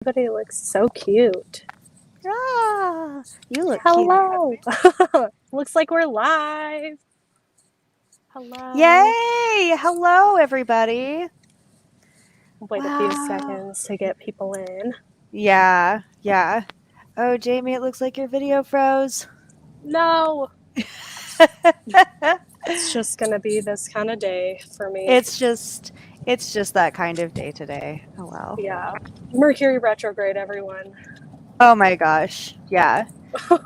Everybody looks so cute. Ah, you look Hello. Looks like we're live. Hello. Yay! Hello, everybody. Wait a few seconds to get people in. Yeah. Oh, Jamie, it looks like your video froze. No. It's just going to be this kind of day for me. It's just that kind of day today. Oh, well. Yeah. Mercury retrograde, everyone. Oh my gosh. Yeah.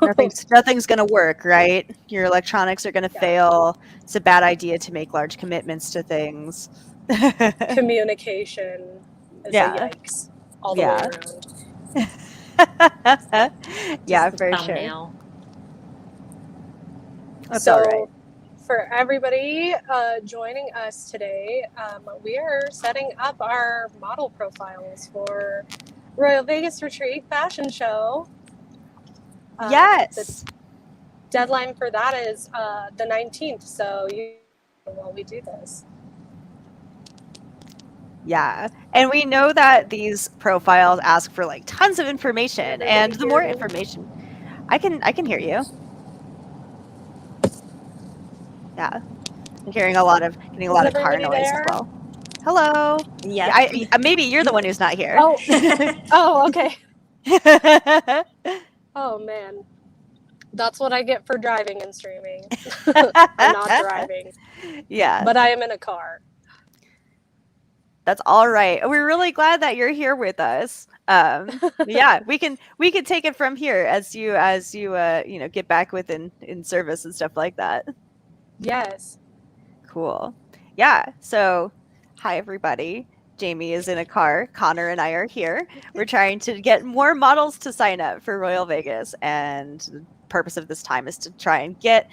Nothing's going to work, right? Your electronics are going to fail. It's a bad idea to make large commitments to things. Communication is a yikes all the way around. Yeah, for sure. That's So, all right. for everybody joining us today, we are setting up our model profiles for Royal Vegas Retreat Fashion Show. Yes. The deadline for that is the 19th, so while we do this. Yeah. And we know that these profiles ask for like tons of information, and the more information I can hear you. Yeah. I'm getting a lot of car noise as well. Hello. Yeah. Maybe you're the one who's not here. Oh. Oh, okay. Oh man. That's what I get for driving and streaming. I'm not driving. Yeah. But I am in a car. That's all right. We're really glad that you're here with us. Yeah, we can take it from here as you get back within in service and stuff like that. Yes. Cool. Yeah. So, hi everybody. Jamie is in a car. Connor and I are here. We're trying to get more models to sign up for Royal Vegas, and the purpose of this time is to try and get,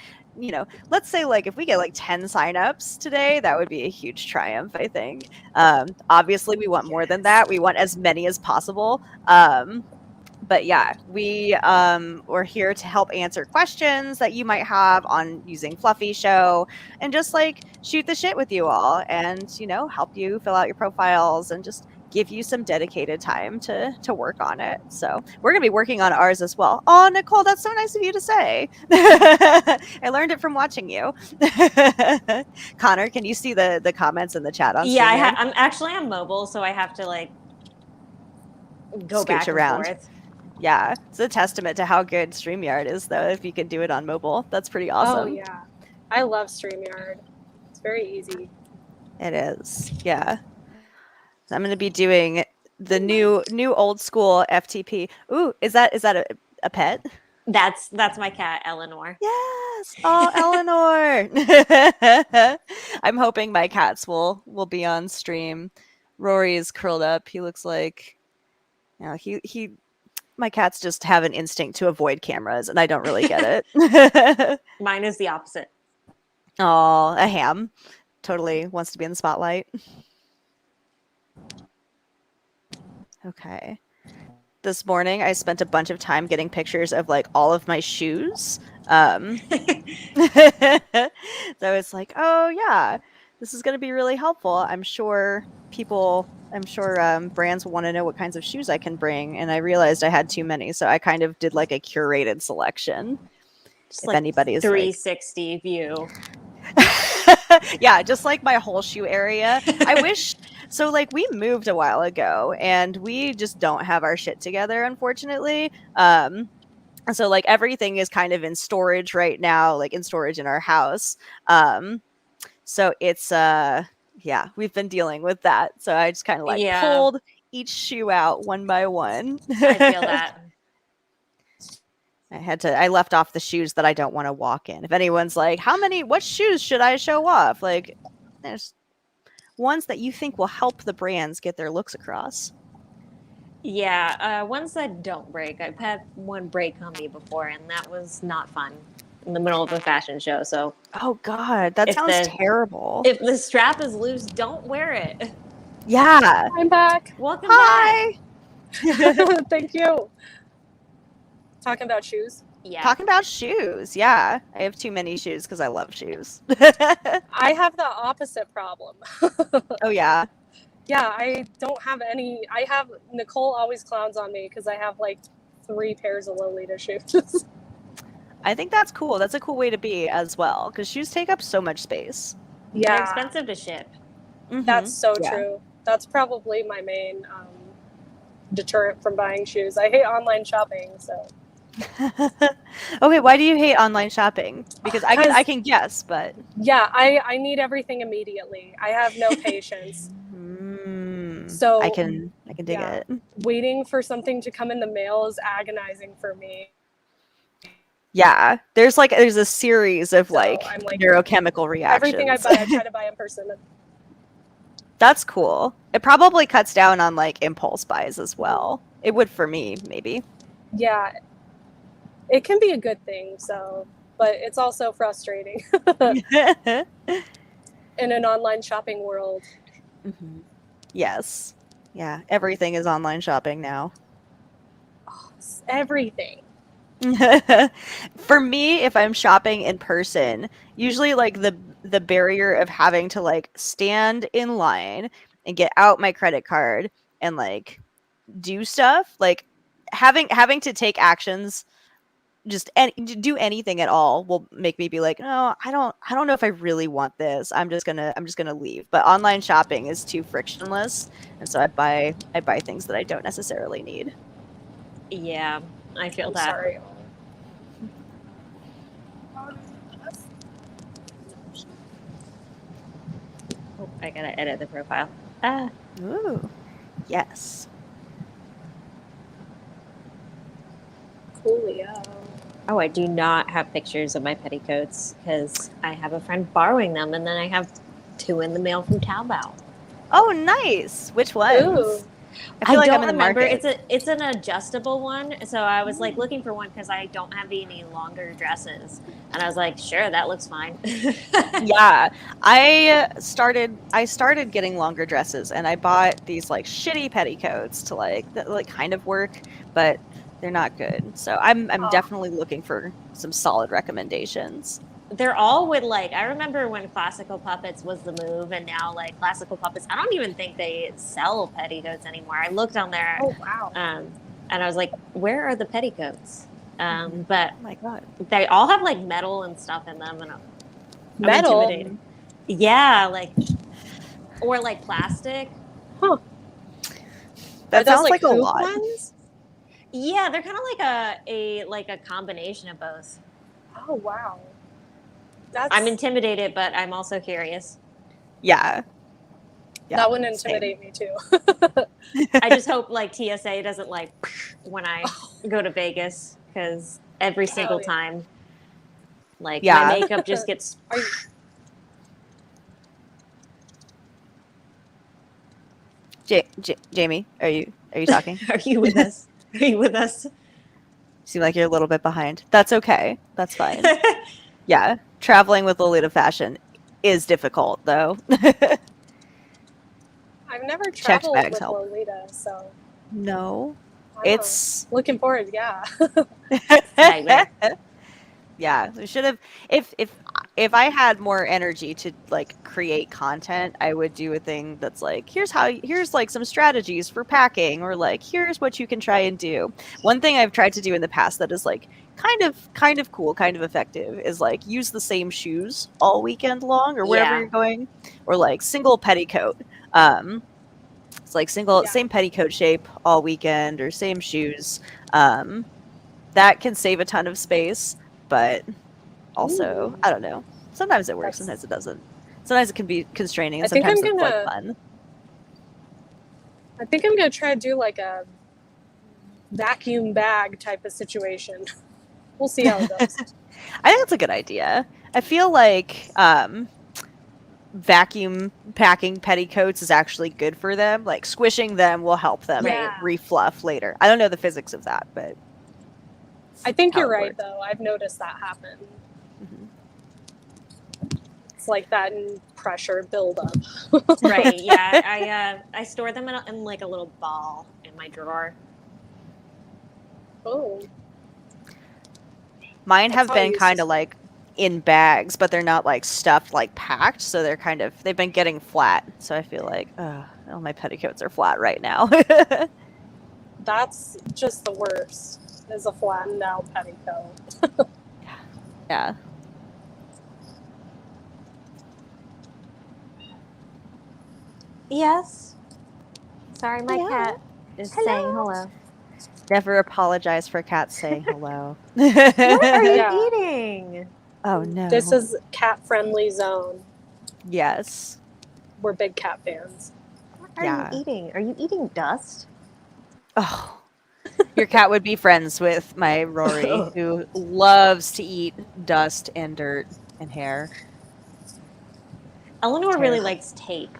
let's say like if we get like 10 signups today, that would be a huge triumph, I think. Obviously we want more than that. We want as many as possible. But yeah, we're here to help answer questions that you might have on using Fluffy Show, and just like shoot the shit with you all, and help you fill out your profiles and just give you some dedicated time to work on it. So we're gonna be working on ours as well. Oh, Nicole, that's so nice of you to say. I learned it from watching you. Connor, can you see the comments in the chat on? Yeah, I'm actually on mobile, so I have to like go back and forth. Yeah, it's a testament to how good StreamYard is, though, if you can do it on mobile. That's pretty awesome. Oh, yeah. I love StreamYard. It's very easy. It is, yeah. So I'm going to be doing the new old school FTP. Ooh, is that a pet? That's my cat, Eleanor. Yes! Oh, Eleanor! I'm hoping my cats will be on stream. Rory is curled up. He looks like... my cats just have an instinct to avoid cameras, and I don't really get it. Mine is the opposite. Oh, a ham. Totally wants to be in the spotlight. Okay. This morning, I spent a bunch of time getting pictures of like all of my shoes. So it's like, oh yeah, this is going to be really helpful. I'm sure brands want to know what kinds of shoes I can bring, and I realized I had too many, so I kind of did like a curated selection. Just if like anybody's 360 view. Yeah, just like my whole shoe area. I wish. So like we moved a while ago, and we just don't have our shit together, unfortunately. So like everything is kind of in storage right now, like in storage in our house. So it's yeah, we've been dealing with that. So I just kind of like pulled each shoe out one by one. I feel that. I left off the shoes that I don't want to walk in. If anyone's like, what shoes should I show off? Like, there's ones that you think will help the brands get their looks across. Yeah, ones that don't break. I've had one break on me before, and that was not fun in the middle of a fashion show. So, oh god, that sounds terrible. If the strap is loose, don't wear it. Yeah, I'm back. Welcome back. Thank you. Talking about shoes? Yeah. Talking about shoes. Yeah, I have too many shoes because I love shoes. I have the opposite problem. Oh yeah. Yeah, I don't have any. I have Nicole always clowns on me because I have like 3 pairs of Lolita shoes. I think that's cool. That's a cool way to be as well, because shoes take up so much space. They're Yeah, expensive to ship. that's so Yeah. true. That's probably my main deterrent from buying shoes. I hate online shopping, so Okay, why do you hate online shopping? Because I can guess, but yeah, I need everything immediately. I have no patience. So I can dig yeah, it. waiting for something to come in the mail is agonizing for me. Yeah, there's a series of So I'm like, neurochemical everything I reactions. buy, I try to buy in person. That's cool. It probably cuts down on like impulse buys as well. It would for me, maybe. Yeah, it can be a good thing. So, but it's also frustrating in an online shopping world. Yes. Yeah, everything is online shopping now. Oh, everything. For me, if I'm shopping in person, usually like the barrier of having to like stand in line and get out my credit card and like do stuff, like having to take actions, just do anything at all will make me be like, no, I don't know if I really want this. I'm just gonna leave. But online shopping is too frictionless, and so I buy things that I don't necessarily need. Yeah, I feel I'm that. sorry. Oh, I gotta edit the profile. Ooh, yes. Coolio. Oh, I do not have pictures of my petticoats because I have a friend borrowing them, and then I have 2 in the mail from Taobao. Oh, nice. Which ones? Ooh. I feel like don't I'm in the remember. market. It's an adjustable one, so I was like looking for one because I don't have any longer dresses, and I was like, sure, that looks fine. Yeah, I started getting longer dresses, and I bought these like shitty petticoats to that like kind of work, but they're not good. So I'm Oh. definitely looking for some solid recommendations. They're all with like I remember when classical puppets was the move, and now like classical puppets. I don't even think they sell petticoats anymore. I looked on there, Oh wow. and I was like, where are the petticoats? But Oh my god. they all have like metal and stuff in them, and I'm Metal. intimidated. Yeah, like or like plastic. Huh. That Are those sounds like a hoop lot. ones? Yeah, they're kind of like a combination of both. Oh wow. That's I'm intimidated, but I'm also curious. Yeah. that would same. intimidate me too. I just hope like TSA doesn't like when I go to Vegas because every single yeah. time, like Yeah. my makeup just gets. Are you, Jamie, are you talking? Are you with us? Are you with us? Seem like you're a little bit behind. That's okay. That's fine. Yeah, traveling with Lolita fashion is difficult though. I've never Checked traveled bags with help. Lolita, so No, I don't know. it's Looking forward. Yeah. Nightmare. yeah. We should have. If I had more energy to like create content, I would do a thing that's like, here's like some strategies for packing, or like here's what you can try and do. One thing I've tried to do in the past that is like kind of cool, kind of effective is like use the same shoes all weekend long or wherever Yeah. you're going, or like single petticoat. It's like same petticoat shape all weekend or same shoes. That can save a ton of space, but also, I don't know. Sometimes it works, sometimes it doesn't. Sometimes it can be constraining, and sometimes it's like fun. I think I'm gonna try to do like a vacuum bag type of situation. We'll see how it goes. I think that's a good idea. I feel like vacuum packing petticoats is actually good for them. Like squishing them will help them refluff later. I don't know the physics of that, but I think you're right though. I've noticed that happen. It's like that pressure buildup. Right. Yeah. I store them in like a little ball in my drawer. Oh. Mine have been kind of like in bags, but they're not like stuffed, like packed. So they've been getting flat. So I feel like, All my petticoats are flat right now. That's just the worst, is a flattened out petticoat. Yeah. Yes. Sorry, my Yeah. cat is Hello. saying hello. Never apologize for cats saying hello. What are you Yeah. eating? Oh no. This is cat-friendly zone. Yes. We're big cat fans. What are Yeah. you eating? Are you eating dust? Oh. Your cat would be friends with my Rory, who loves to eat dust and dirt and hair. Eleanor really Terrible. likes tape.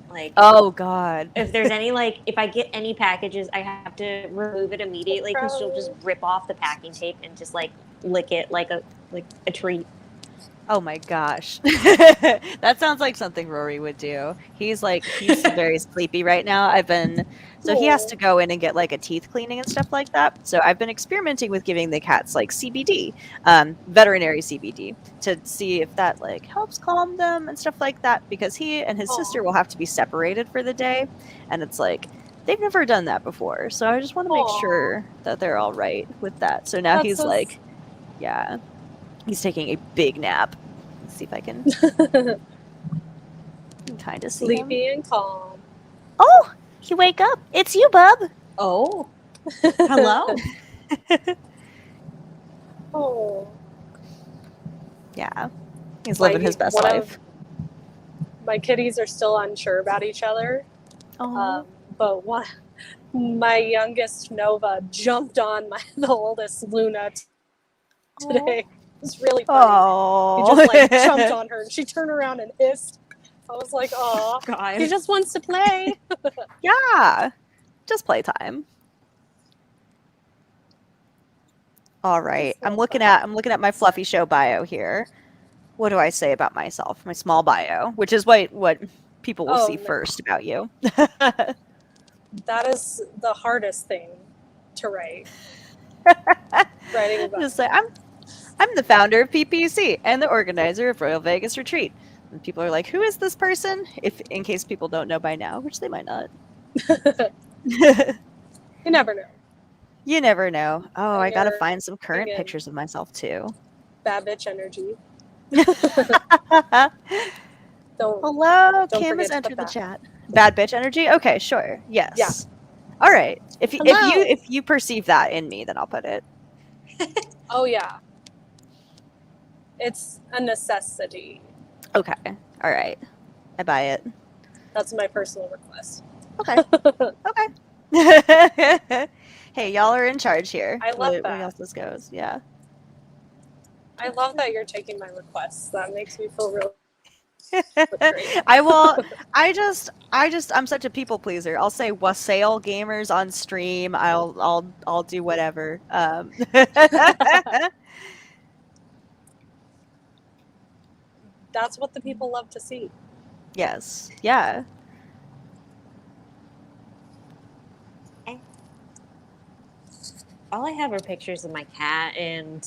Like, Oh God. if there's any, like, if I get any packages, I have to remove it immediately because she'll just rip off the packing tape and just like lick it like a treat. Oh my gosh. That sounds like something Rory would do. He's very sleepy right now. So he has to go in and get like a teeth cleaning and stuff like that. So I've been experimenting with giving the cats like CBD, veterinary CBD, to see if that like helps calm them and stuff like that, because he and his sister will have to be separated for the day. And it's like, they've never done that before. So I just want to make sure that they're all right with that. So now he's like, yeah. He's taking a big nap. Let's see if I can kind of see Sleepy him. and calm. Oh, you wake up. It's you, bub. Oh, hello. Oh. Yeah. He's living his best life. My kitties are still unsure about each other. Oh. But my youngest Nova jumped on the oldest Luna today. It was really funny. Oh. He just like jumped on her and she turned around and hissed. I was like, oh, God. he just wants to play. Yeah. Just playtime. All right. I'm looking at my fluffy show bio here. What do I say about myself? My small bio, which is what people will see first about you. That is the hardest thing to write. Writing about. Just say, I'm the founder of PPC and the organizer of Royal Vegas Retreat. And people are like, who is this person? In case people don't know by now, which they might not. You never know. You never know. Oh, I gotta find some current pictures of myself too. Bad bitch energy. Hello, Kim has entered the chat. Bad bitch energy? Okay, sure. Yes. Yeah. All right. If you perceive that in me, then I'll put it. Oh yeah. It's a necessity. Okay. All right. I buy it. That's my personal request. Okay. Okay. Hey, y'all are in charge here. I love that. Where else this goes? Yeah. I love that you're taking my requests. That makes me feel really great. I'm such a people pleaser. I'll say wassail gamers on stream. I'll do whatever. That's what the people love to see. Yes. Yeah. All I have are pictures of my cat and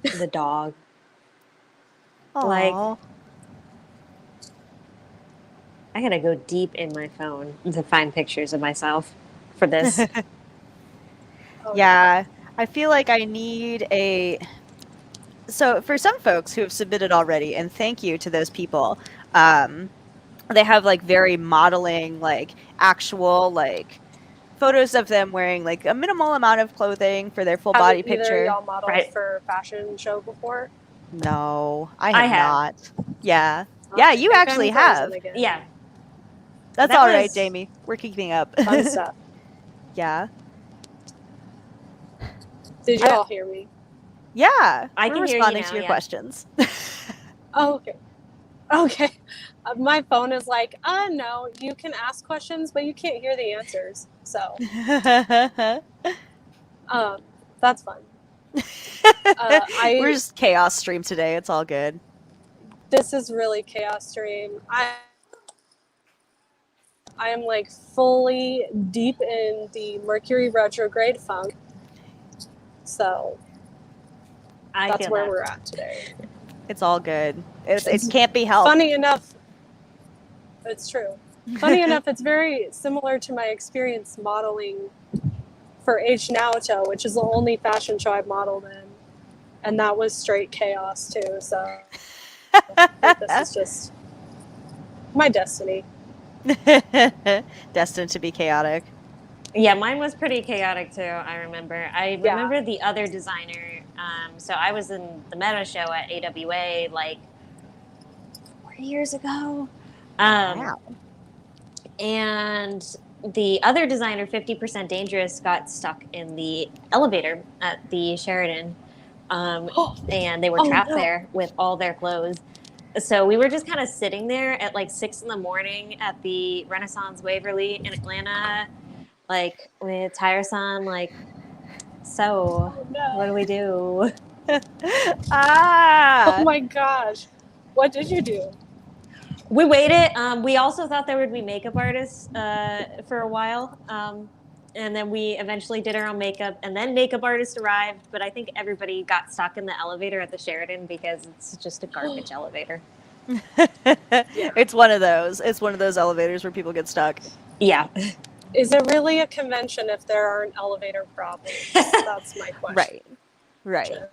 the dog. Aww. Like, I gotta go deep in my phone to find pictures of myself for this. Yeah, I feel like I need So for some folks who have submitted already, and thank you to those people, they have like very modeling, like actual like photos of them wearing like a minimal amount of clothing for their full body picture. Y'all modeled for a fashion show before? No, I have not. Yeah. Okay. Yeah, you actually have. Yeah. That's all right, Jamie. We're keeping up. Fun stuff. Yeah. Did y'all hear me? Yeah. I can responding hear you now, to your questions. Oh, okay. Okay. My phone is like, no, you can ask questions, but you can't hear the answers. So, that's fun. We're just chaos stream today. It's all good. This is really chaos stream. I am like fully deep in the Mercury retrograde funk. So that's where we're at today. It's all good. It can't be helped. Funny enough, it's true. Funny enough, it's very similar to my experience modeling for H Naoto, which is the only fashion show I've modeled in. And that was straight chaos too. So I think this is just my destiny. Destined to be chaotic. Yeah, mine was pretty chaotic too. I remember the other designer. So I was in the meta show at AWA like 4 years ago. Wow. And the other designer, 50% Dangerous, got stuck in the elevator at the Sheridan. And they were trapped there with all their clothes. So we were just kind of sitting there at like 6 a.m. at the Renaissance Waverly in Atlanta, like with Tyre-san, like, so what do we do? Oh my gosh. What did you do? We waited. We also thought there would be makeup artists for a while. And then we eventually did our own makeup, and then makeup artist arrived. But I think everybody got stuck in the elevator at the Sheridan because it's just a garbage elevator. It's one of those. It's one of those elevators where people get stuck. Yeah. Is it really a convention if there aren't elevator problems? That's my question. Right. Sure.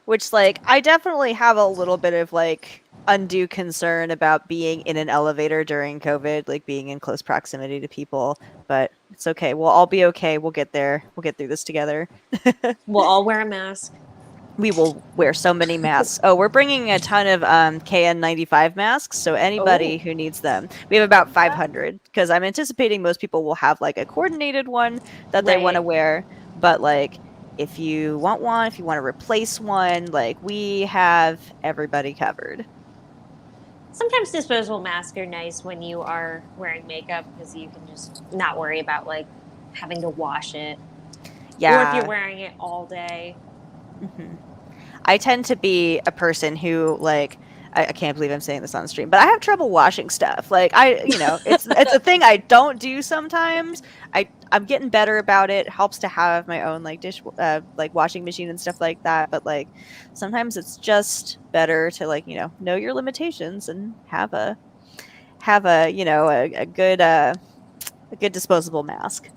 Which, like, I definitely have a little bit of, like, undue concern about being in an elevator during COVID, like, being in close proximity to people. But it's okay. We'll all be okay. We'll get there. We'll get through this together. We'll all wear a mask. We will wear so many masks. Oh, we're bringing a ton of KN95 masks, so anybody who needs them. We have about 500, because I'm anticipating most people will have, like, a coordinated one that they want to wear. But, like, if you want one, if you want to replace one, like, we have everybody covered. Sometimes disposable masks are nice when you are wearing makeup because you can just not worry about, like, having to wash it. Yeah. Or if you're wearing it all day. Mm-hmm. I tend to be a person who, like, I can't believe I'm saying this on stream, but I have trouble washing stuff. Like, it's a thing I don't do sometimes. I'm getting better about it. Helps to have my own, like, like, washing machine and stuff like that. But, like, sometimes it's just better to, like, know your limitations and have a good disposable mask.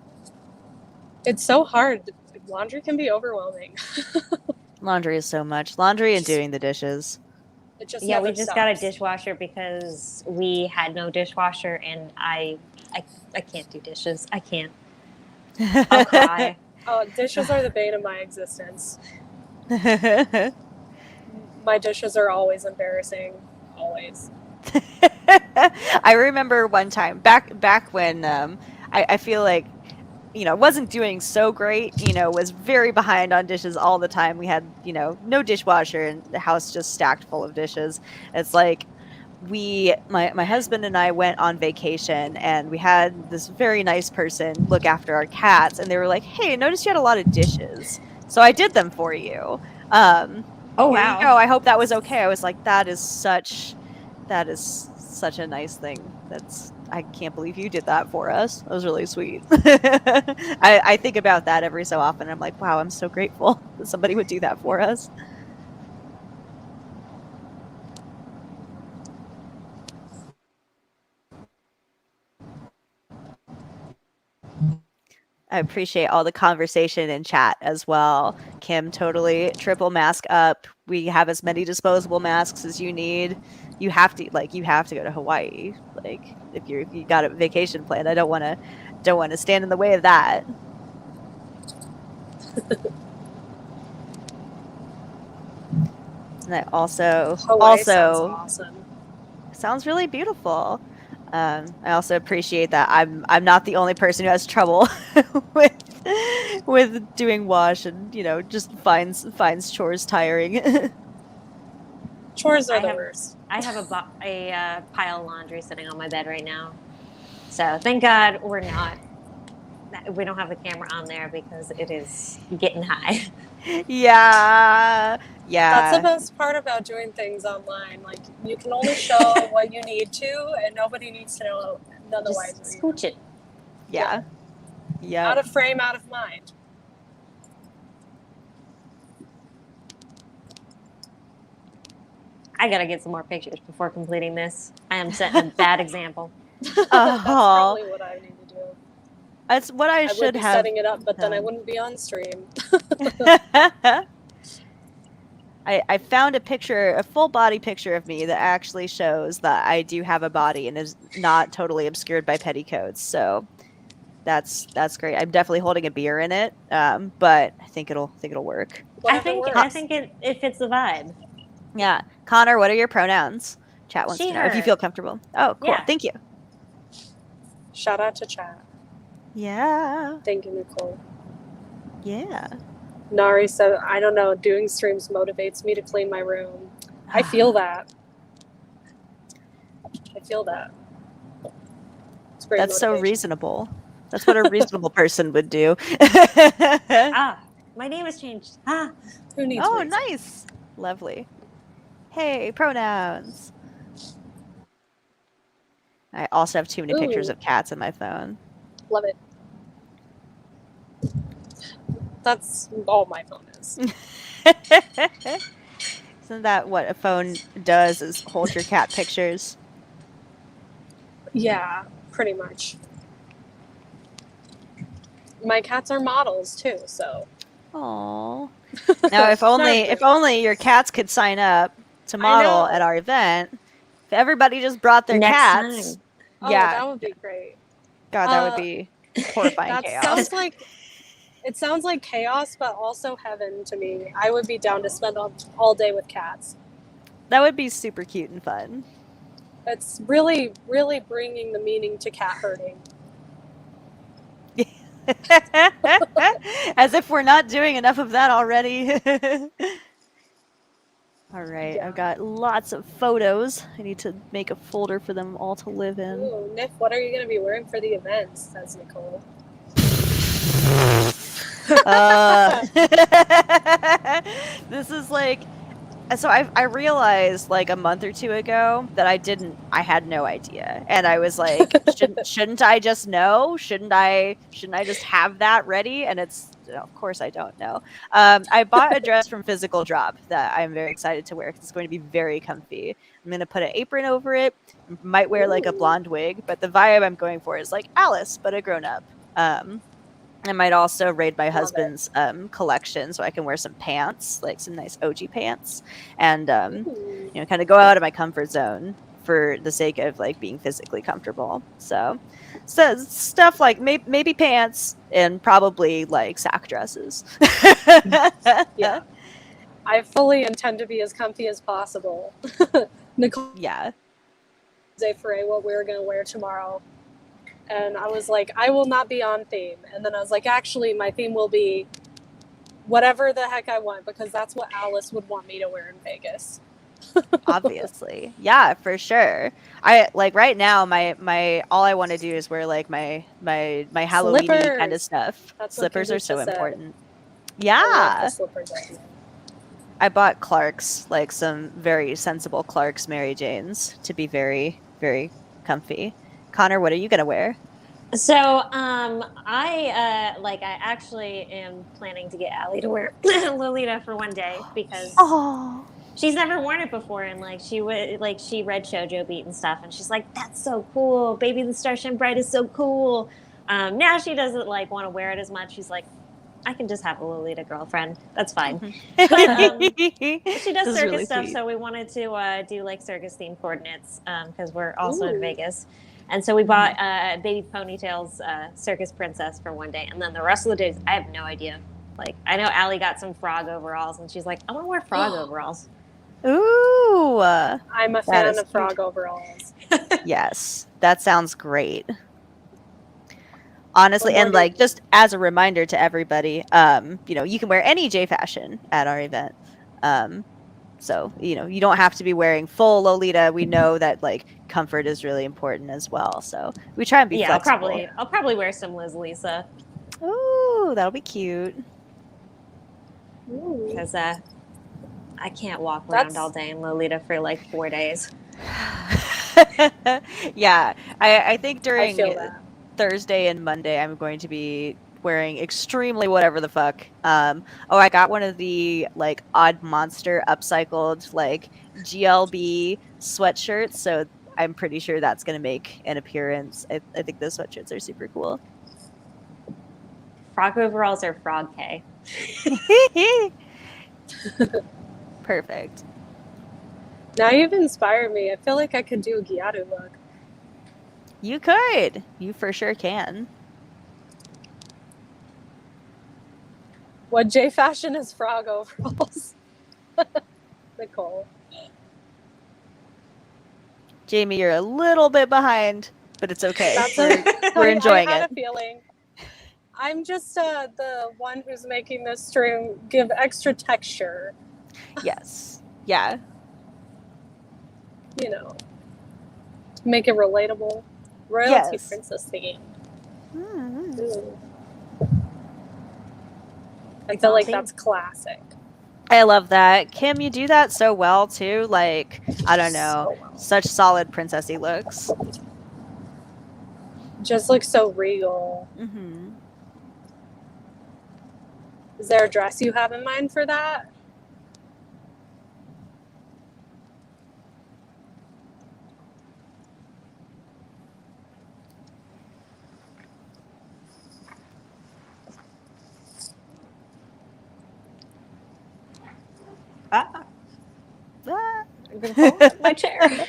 It's so hard. Laundry can be overwhelming. Laundry is so much. Laundry and doing the dishes. It just we just got a dishwasher because we had no dishwasher, and I can't do dishes. I can't. I'll cry. Oh, dishes are the bane of my existence. My dishes are always embarrassing. Always. I remember one time back when I feel like wasn't doing so great, was very behind on dishes all the time. We had, no dishwasher and the house just stacked full of dishes. It's like my husband and I went on vacation, and we had this very nice person look after our cats, and they were like, "Hey, I noticed you had a lot of dishes, so I did them for you. Oh, wow. Here you go. I hope that was okay." I was like, that is such a nice thing. I can't believe you did that for us. That was really sweet. I think about that every so often. I'm like, wow, I'm so grateful that somebody would do that for us. I appreciate all the conversation in chat as well. Kim, totally triple mask up. We have as many disposable masks as you need. You have to go to Hawaii. Like, if you got a vacation planned, I don't want to stand in the way of that. And I Hawaii sounds awesome. Sounds really beautiful. I also appreciate that I'm not the only person who has trouble with doing wash and just finds chores tiring. Chores are the worst. I have a pile of laundry sitting on my bed right now, so thank God we don't have the camera on there because it is getting high. Yeah. That's the best part about doing things online. Like, you can only show what you need to, and nobody needs to know otherwise. Just scooch it. Yeah. Out of frame, out of mind. I gotta get some more pictures before completing this. I am setting a bad example. That's Oh, probably what I need to do. that's what I I would should be have setting it up, but then I done. wouldn't be on stream. I found a full body picture of me that actually shows that I do have a body and is not totally obscured by petticoats. So that's great. I'm definitely holding a beer in it, but I think it'll work. Whatever works. I think it fits the vibe. Yeah, Connor, what are your pronouns? Chat wants She, to know if you her. feel comfortable. Oh, cool. Yeah. Thank you. Shout out to chat. Yeah, Thank you, Nicole. yeah. Nari said, I don't know, doing streams motivates me to clean my room. I feel that. It's great. That's so motivation. reasonable. That's what a reasonable person would do. My name has changed. Ah. Who needs Oh, reason? nice. Lovely. Hey, pronouns. I also have too many pictures Ooh. of cats on my phone. Love it. That's all my phone is. Isn't that what a phone does, is hold your cat pictures? Yeah, pretty much. My cats are models too, so. Aww. Now, if only your cats could sign up to model at our event. If everybody just brought their Next cats. time. Oh, Yeah. that would be great. God, that would be horrifying That chaos. sounds like chaos, but also heaven to me. I would be down to spend all day with cats. That would be super cute and fun. It's really, really bringing the meaning to cat herding. As if we're not doing enough of that already. All right, Yeah. I've got lots of photos. I need to make a folder for them all to live in. Ooh, Nick, what are you going to be wearing for the event? Says Nicole. This is like, so I realized like a month or two ago that I had no idea, and I was like, shouldn't I just know? Shouldn't I just have that ready? And of course I don't know. I bought a dress from Physical Drop that I'm very excited to wear because it's going to be very comfy. I'm going to put an apron over it, might wear like a blonde wig, but the vibe I'm going for is like Alice, but a grown up. I might also raid my husband's collection so I can wear some pants, like some nice OG pants, and kind of go out of my comfort zone for the sake of like being physically comfortable. So stuff like maybe pants and probably like sack dresses. Yeah. I fully intend to be as comfy as possible. Nicole Yeah. for what we're going to wear tomorrow. And I was like, I will not be on theme. And then I was like, actually, my theme will be whatever the heck I want, because that's what Alice would want me to wear in Vegas. Obviously. Yeah, for sure. I like right now my all I want to do is wear like my Halloween kind of stuff. That's slippers are so said. important. I Yeah. love the slippers. I bought Clark's, like some very sensible Clark's Mary Janes to be very, very comfy. Connor, what are you gonna wear? So, I actually am planning to get Allie to wear Lolita for one day because she's never worn it before, and she read Shoujo Beat and stuff, and she's like, "That's so cool, Baby the Star Shine Bright is so cool." Now she doesn't want to wear it as much. She's like, I can just have a Lolita girlfriend. That's fine. But, she does circus really stuff, sweet. so we wanted to do circus themed coordinates because we're also in Vegas. And so we bought Baby Ponytail's Circus Princess for one day. And then the rest of the days, I have no idea. I know Allie got some frog overalls, and she's like, I want to wear frog overalls. Ooh. I'm a fan of frog overalls. Yes, that sounds great. Honestly, and just as a reminder to everybody, you can wear any J fashion at our event. So, you don't have to be wearing full Lolita. We know that comfort is really important as well. So we try and be flexible. I'll probably wear some Liz Lisa. Ooh, that'll be cute. Because I can't walk around all day in Lolita for 4 days. Yeah, I think during I feel that. Thursday and Monday, I'm going to be wearing extremely whatever the fuck. I got one of the Odd Monster upcycled GLB sweatshirts. So I'm pretty sure that's going to make an appearance. I think those sweatshirts are super cool. Frog overalls or frog pay? Perfect. Now you've inspired me. I feel like I could do a Gyaru look. You could. You for sure can. What J fashion is frog overalls? Nicole. Jamie, you're a little bit behind, but it's okay. That's We're enjoying I had it. a feeling. I'm just the one who's making this stream give extra texture. Yes. Yeah. You know, to make it relatable. Royalty Yes. princess theme. Mm-hmm. Ooh. I feel like that's classic. I love that. Kim, you do that so well too. Like, I don't know, So well. such solid princessy looks. Just looks so regal. Mm-hmm. Is there a dress you have in mind for that? Ah, Ah. I'm gonna fall out of my chair.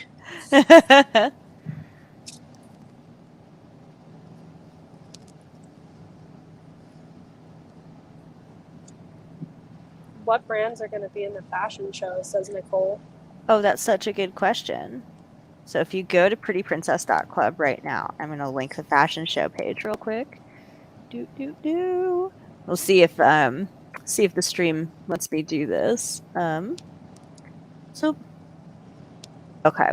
What brands are going to be in the fashion show, says Nicole. Oh, that's such a good question. So if you go to prettyprincess.club right now, I'm going to link the fashion show page real quick. We'll see if the stream lets me do this. Okay.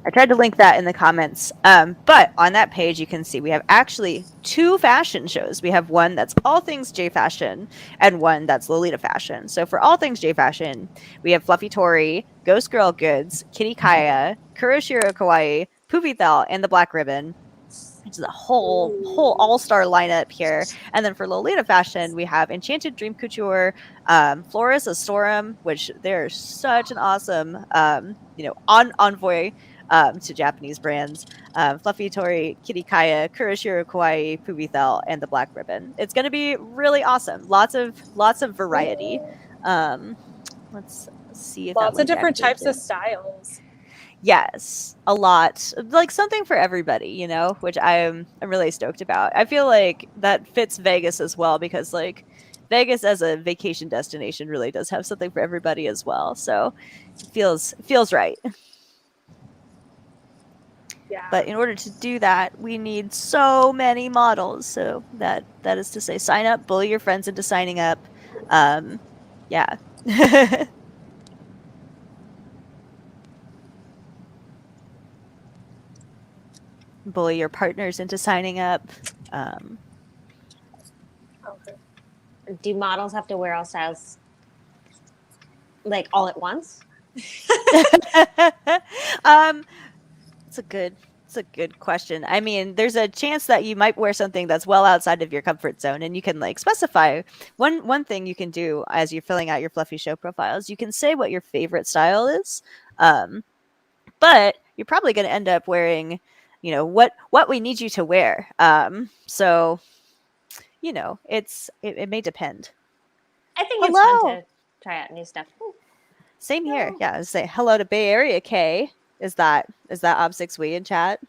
I tried to link that in the comments. But on that page, you can see we have actually 2 fashion shows. We have one that's all things J fashion and one that's Lolita fashion. So for all things J fashion, we have Fluffy Tori, Ghost Girl Goods, Kitty Kaya, Kuroshiro Kawaii, Poofy Thel, and the Black Ribbon. It's a whole all-star lineup here. And then for Lolita fashion, we have Enchanted Dream Couture, Floris Astorum, which they're such an awesome, envoy to Japanese brands. Fluffy Tori, Kitty Kaya, Kuroshiro Kawaii, Poofy Thel, and the Black Ribbon. It's going to be really awesome. Lots of variety. Let's see if Lots that of different actually types of styles. Yes, a lot. Like something for everybody, which I'm really stoked about. I feel like that fits Vegas as well because like Vegas as a vacation destination really does have something for everybody as well. So it feels right. Yeah. But in order to do that, we need so many models. So that is to say, sign up, bully your friends into signing up. Yeah. Bully your partners into signing up. Okay. Do models have to wear all styles like all at once? It's a good question. I mean, there's a chance that you might wear something that's well outside of your comfort zone, and you can like specify one thing you can do as you're filling out your fluffy show profiles. You can say what your favorite style is, but you're probably going to end up wearing, what we need you to wear. So, it may depend. I think it's fun to try out new stuff. Ooh. Same here. Yeah, say hello to Bay Area K. Is that Ob6We in chat?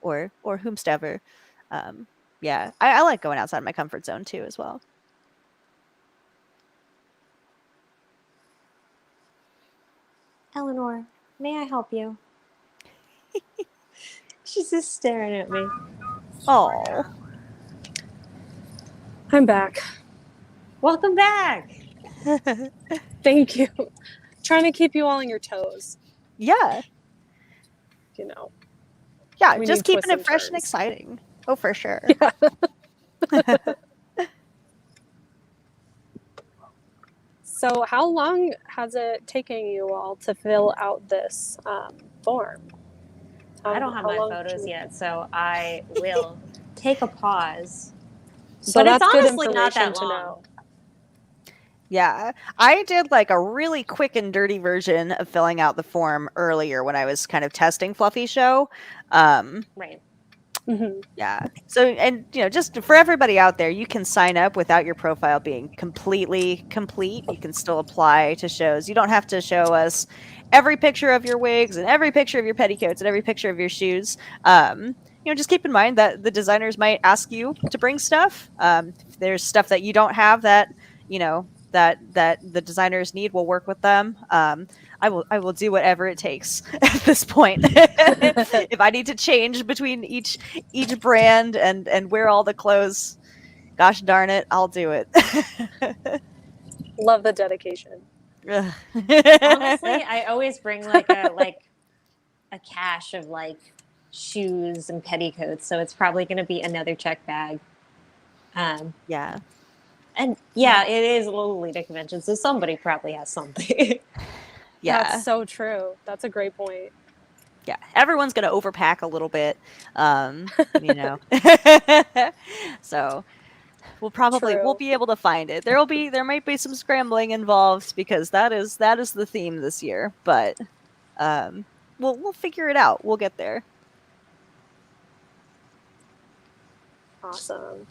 Or whomstever. Yeah, I like going outside my comfort zone too as well. Eleanor, may I help you? She's just staring at me. Oh, I'm back. Welcome back. Thank you. Trying to keep you all on your toes. Yeah. Yeah, We just need keeping twists it and fresh and turns. exciting. Oh, for sure. Yeah. So how long has it taken you all to fill out this form? I don't have my photos yet, so I will take a pause. So but that's it's good honestly not information that to long. know. Yeah. I did like a really quick and dirty version of filling out the form earlier when I was kind of testing Fluffy Show. Right. Hmm. Yeah. So, and just for everybody out there, you can sign up without your profile being completely complete. You can still apply to shows. You don't have to show us every picture of your wigs and every picture of your petticoats and every picture of your shoes. Just keep in mind that the designers might ask you to bring stuff. If there's stuff that you don't have that, that the designers need, we'll work with them. I will do whatever it takes at this point. If I need to change between each brand and wear all the clothes, gosh darn it, I'll do it. Love the dedication. Honestly, I always bring a cache of shoes and petticoats, so it's probably going to be another check bag. Yeah. And yeah, it is a Lolita convention, so somebody probably has something. Yeah. That's so true. That's a great point. Yeah. Everyone's gonna overpack a little bit. So we'll True. be able to find it. There might be some scrambling involved because that is the theme this year, but we'll figure it out. We'll get there. Awesome.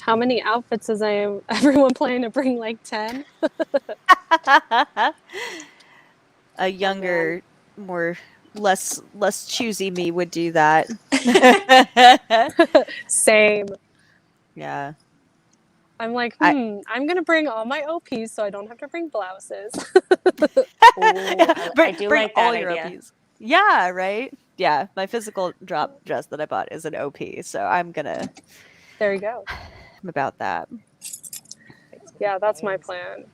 How many outfits is everyone planning to bring? Like 10? A younger, more less choosy me would do that. Same. Yeah. I'm like, I I'm gonna bring all my OPs so I don't have to bring blouses. Ooh, I do bring like all that your idea. OPs. Yeah, right? Yeah, my physical drop dress that I bought is an OP, so I'm There you go. about that. Yeah, that's my plan.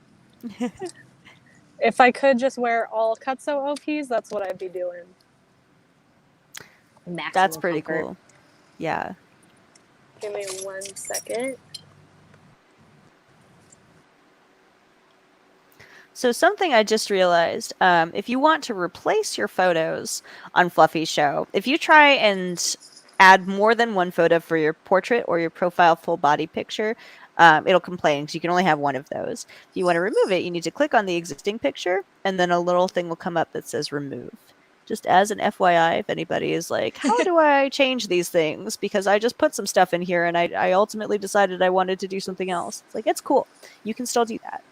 If I could just wear all Cutso OPs, that's what I'd be doing. Maximum That's pretty comfort. cool. Yeah. Give me 1 second. So something I just realized, if you want to replace your photos on Fluffy Show, if you try and add more than one photo for your portrait or your profile full body picture, it'll complain because you can only have one of those. If you want to remove it, you need to click on the existing picture, and then a little thing will come up that says remove. Just as an FYI, if anybody is like, how do I change these things? Because I just put some stuff in here and I ultimately decided I wanted to do something else. It's like, it's cool. You can still do that.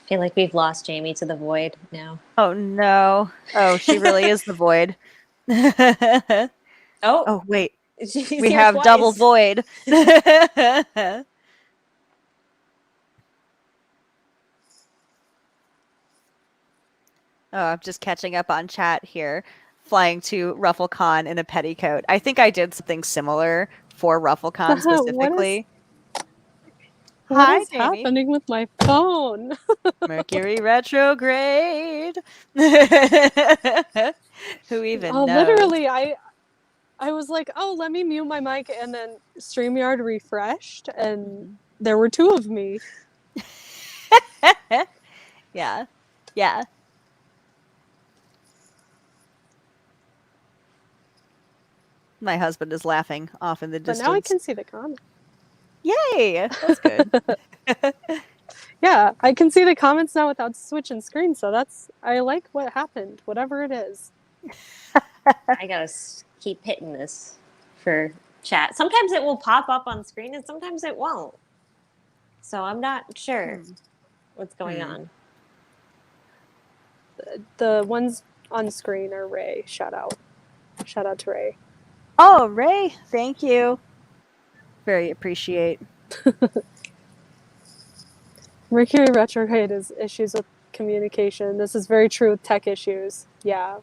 I feel like we've lost Jamie to the void now. Oh no. Oh, she really is the void. Oh, Oh wait. she's We here have twice. double void. Oh, I'm just catching up on chat here. Flying to RuffleCon in a petticoat. I think I did something similar for RuffleCon specifically. What Hi, is Jamie. happening with my phone? Mercury retrograde. Who even knows? Literally, I was like, oh, let me mute my mic, and then StreamYard refreshed, and there were two of me. Yeah. Yeah. My husband is laughing off in the But distance. now I can see the comment. Yay! That's good. Yeah, I can see the comments now without switching screens, so I like what happened, whatever it is. I gotta keep hitting this for chat. Sometimes it will pop up on screen and sometimes it won't. So I'm not sure what's going on. The ones on screen are Ray. Shout out to Ray. Oh, Ray, thank you. Very appreciate. Mercury retrograde is issues with communication. This is very true with tech issues. Yeah.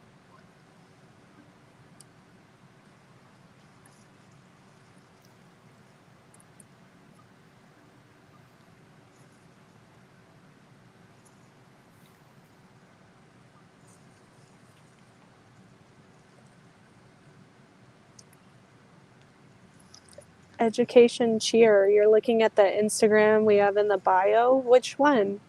Education cheer. You're looking at the Instagram we have in the bio. Which one?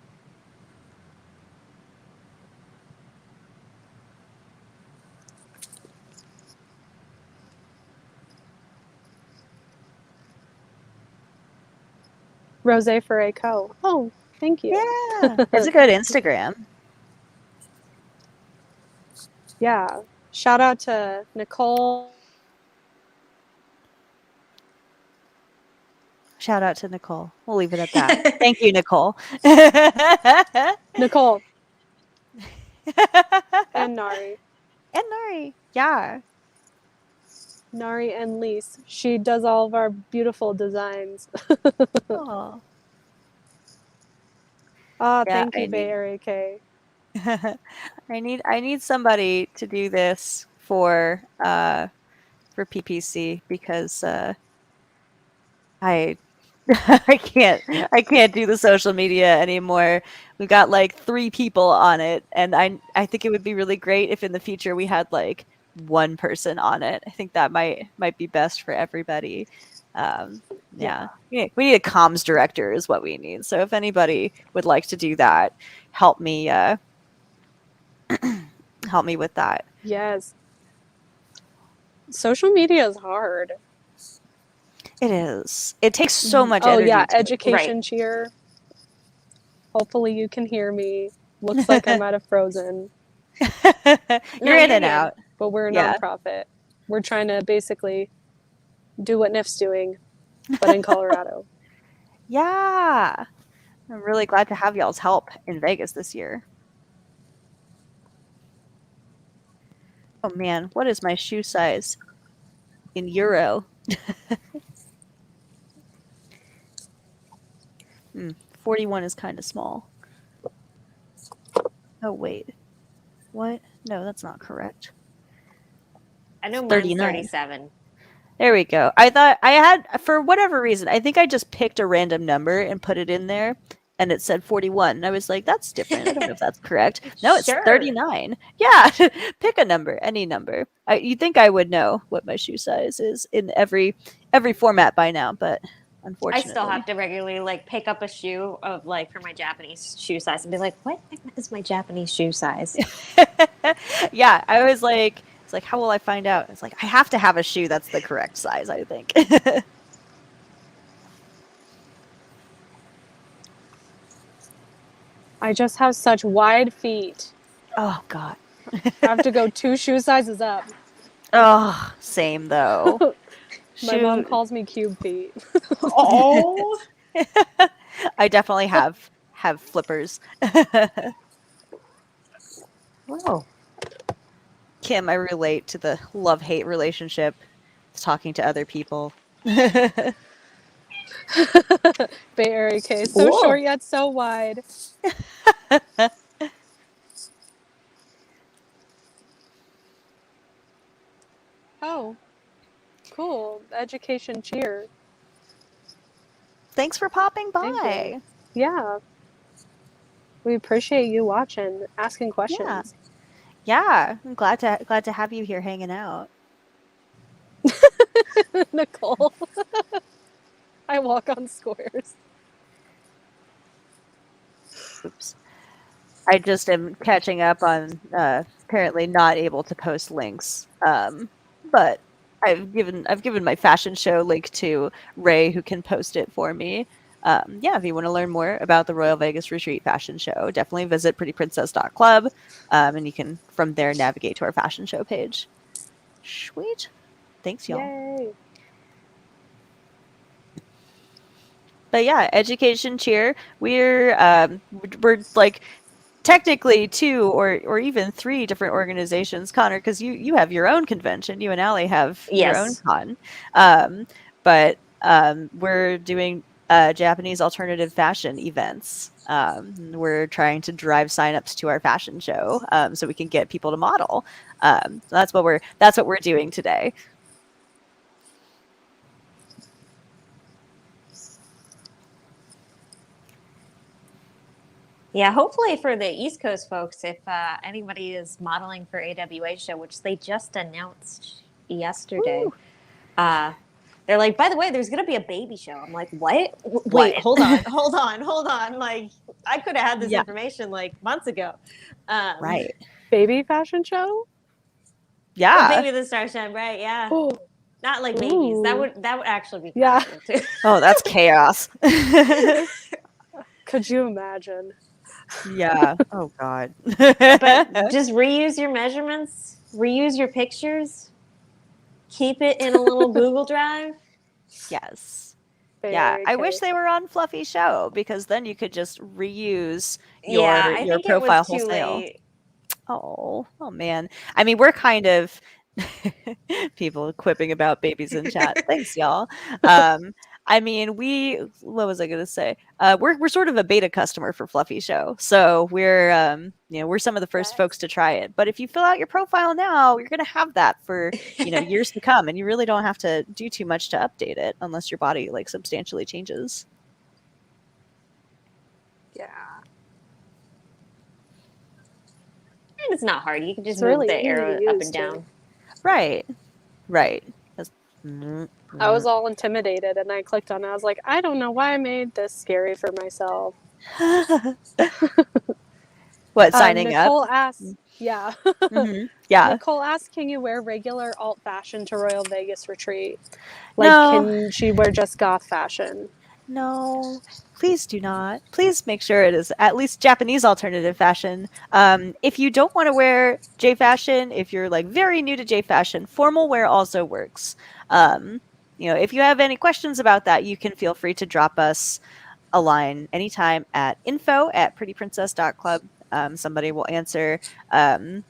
Rose Foray Co. Oh, thank you. Yeah, it's a good Instagram. Yeah. Shout out to Nicole. Shout out to Nicole. We'll leave it at that. Thank you, Nicole. Nicole and Nari. And Nari. Yeah. Nari and Lise. She does all of our beautiful designs. Oh. Ah, Yeah, thank you, Bay Area K. I need somebody to do this for PPC because I I can't do the social media anymore. We've got like 3 people on it, and I think it would be really great if in the future we had like 1 person on it. I think that might be best for everybody. Yeah. We need a comms director is what we need. So if anybody would like to do that, help me help me with that. Yes. Social media is hard. It is. It takes so much Oh energy. yeah, to- education cheer. Hopefully you can hear me. Looks like I might have frozen, You're in and out. but we're a Yeah. nonprofit. We're trying to basically do what NIF's doing, but in Colorado. Yeah. I'm really glad to have y'all's help in Vegas this year. Oh man, what is my shoe size in euro? 41 is kind of small. Oh wait. What? No, that's not correct. I know mine's 39. 37. There we go. I thought I had, for whatever reason, I think I just picked a random number and put it in there, and it said 41. And I was like, that's different. I don't know if that's correct. No, it's Sure. 39. Yeah, pick a number, any number. You'd think I would know what my shoe size is in every format by now, but I unfortunately. still have to regularly like pick up a shoe of like for my Japanese shoe size and be like, what is my Japanese shoe size? Yeah, I was like, it's like, how will I find out? It's like, I have to have a shoe that's the correct size, I think. I just have such wide feet. Oh, God. I have to go 2 shoe sizes up. Oh, same though. My mom Shoot. calls me cube feet. Oh, I definitely have flippers. whoa. Kim, I relate to the love-hate relationship with talking to other people. Bay Area K. So Whoa. short yet so wide. Oh, cool. Education cheer. Thanks for popping Thank by. you. Yeah. We appreciate you watching, asking questions. Yeah, I'm glad to have you here hanging out. Nicole. I walk on squares. Oops. I just am catching up on apparently not able to post links. But I've given my fashion show link to Ray, who can post it for me. Yeah, if you want to learn more about the Royal Vegas Retreat Fashion Show, definitely visit prettyprincess.club, and you can from there navigate to our fashion show page. Sweet. Thanks, y'all. Yay. But yeah, education cheer. We're like technically 2 or even 3 different organizations, Connor, because you have your own convention. You and Allie have your own Yes. con. But we're doing Japanese alternative fashion events. We're trying to drive signups to our fashion show so we can get people to model. So that's what we're doing today. Yeah, hopefully for the East Coast folks, if anybody is modeling for AWA show, which they just announced yesterday, They're like, by the way, there's gonna be a baby show. I'm like, what? What? Wait, hold on. Like, I could have had this Yeah. information like months ago. Right. Baby fashion show? Yeah. Baby the Starshine, right? Yeah. Not like babies. That Ooh. would actually be Yeah. fashion too. Oh, that's chaos. Could you imagine? Yeah. Oh God. But just reuse your measurements, reuse your pictures, keep it in a little Google Drive. Yes. Very Yeah. I wish cute. they were on Fluffy Show because then you could just reuse Yeah, I your think it profile was too wholesale. late. Oh man. I mean, we're kind of people quipping about babies in chat. Thanks, y'all. I mean, what was I gonna say? We're sort of a beta customer for Fluffy Show. So we're we're some of the first folks to try it. But if you fill out your profile now, you're gonna have that for, years to come, and you really don't have to do too much to update it unless your body like substantially changes. Yeah. And it's not hard. You can just It's move really the easy arrow to up use, and too. down. Right. I was all intimidated and I clicked on it. I was like, I don't know why I made this scary for myself. What, signing up? Nicole asked, yeah. Yeah. Nicole asked, can you wear regular alt fashion to Royal Vegas retreat? Like, No. can she wear just goth fashion? No, please do not. Please make sure it is at least Japanese alternative fashion. If you don't want to wear J fashion, if you're like very new to J fashion, formal wear also works. If you have any questions about that, you can feel free to drop us a line anytime at info@prettyprincess.club. Somebody will answer and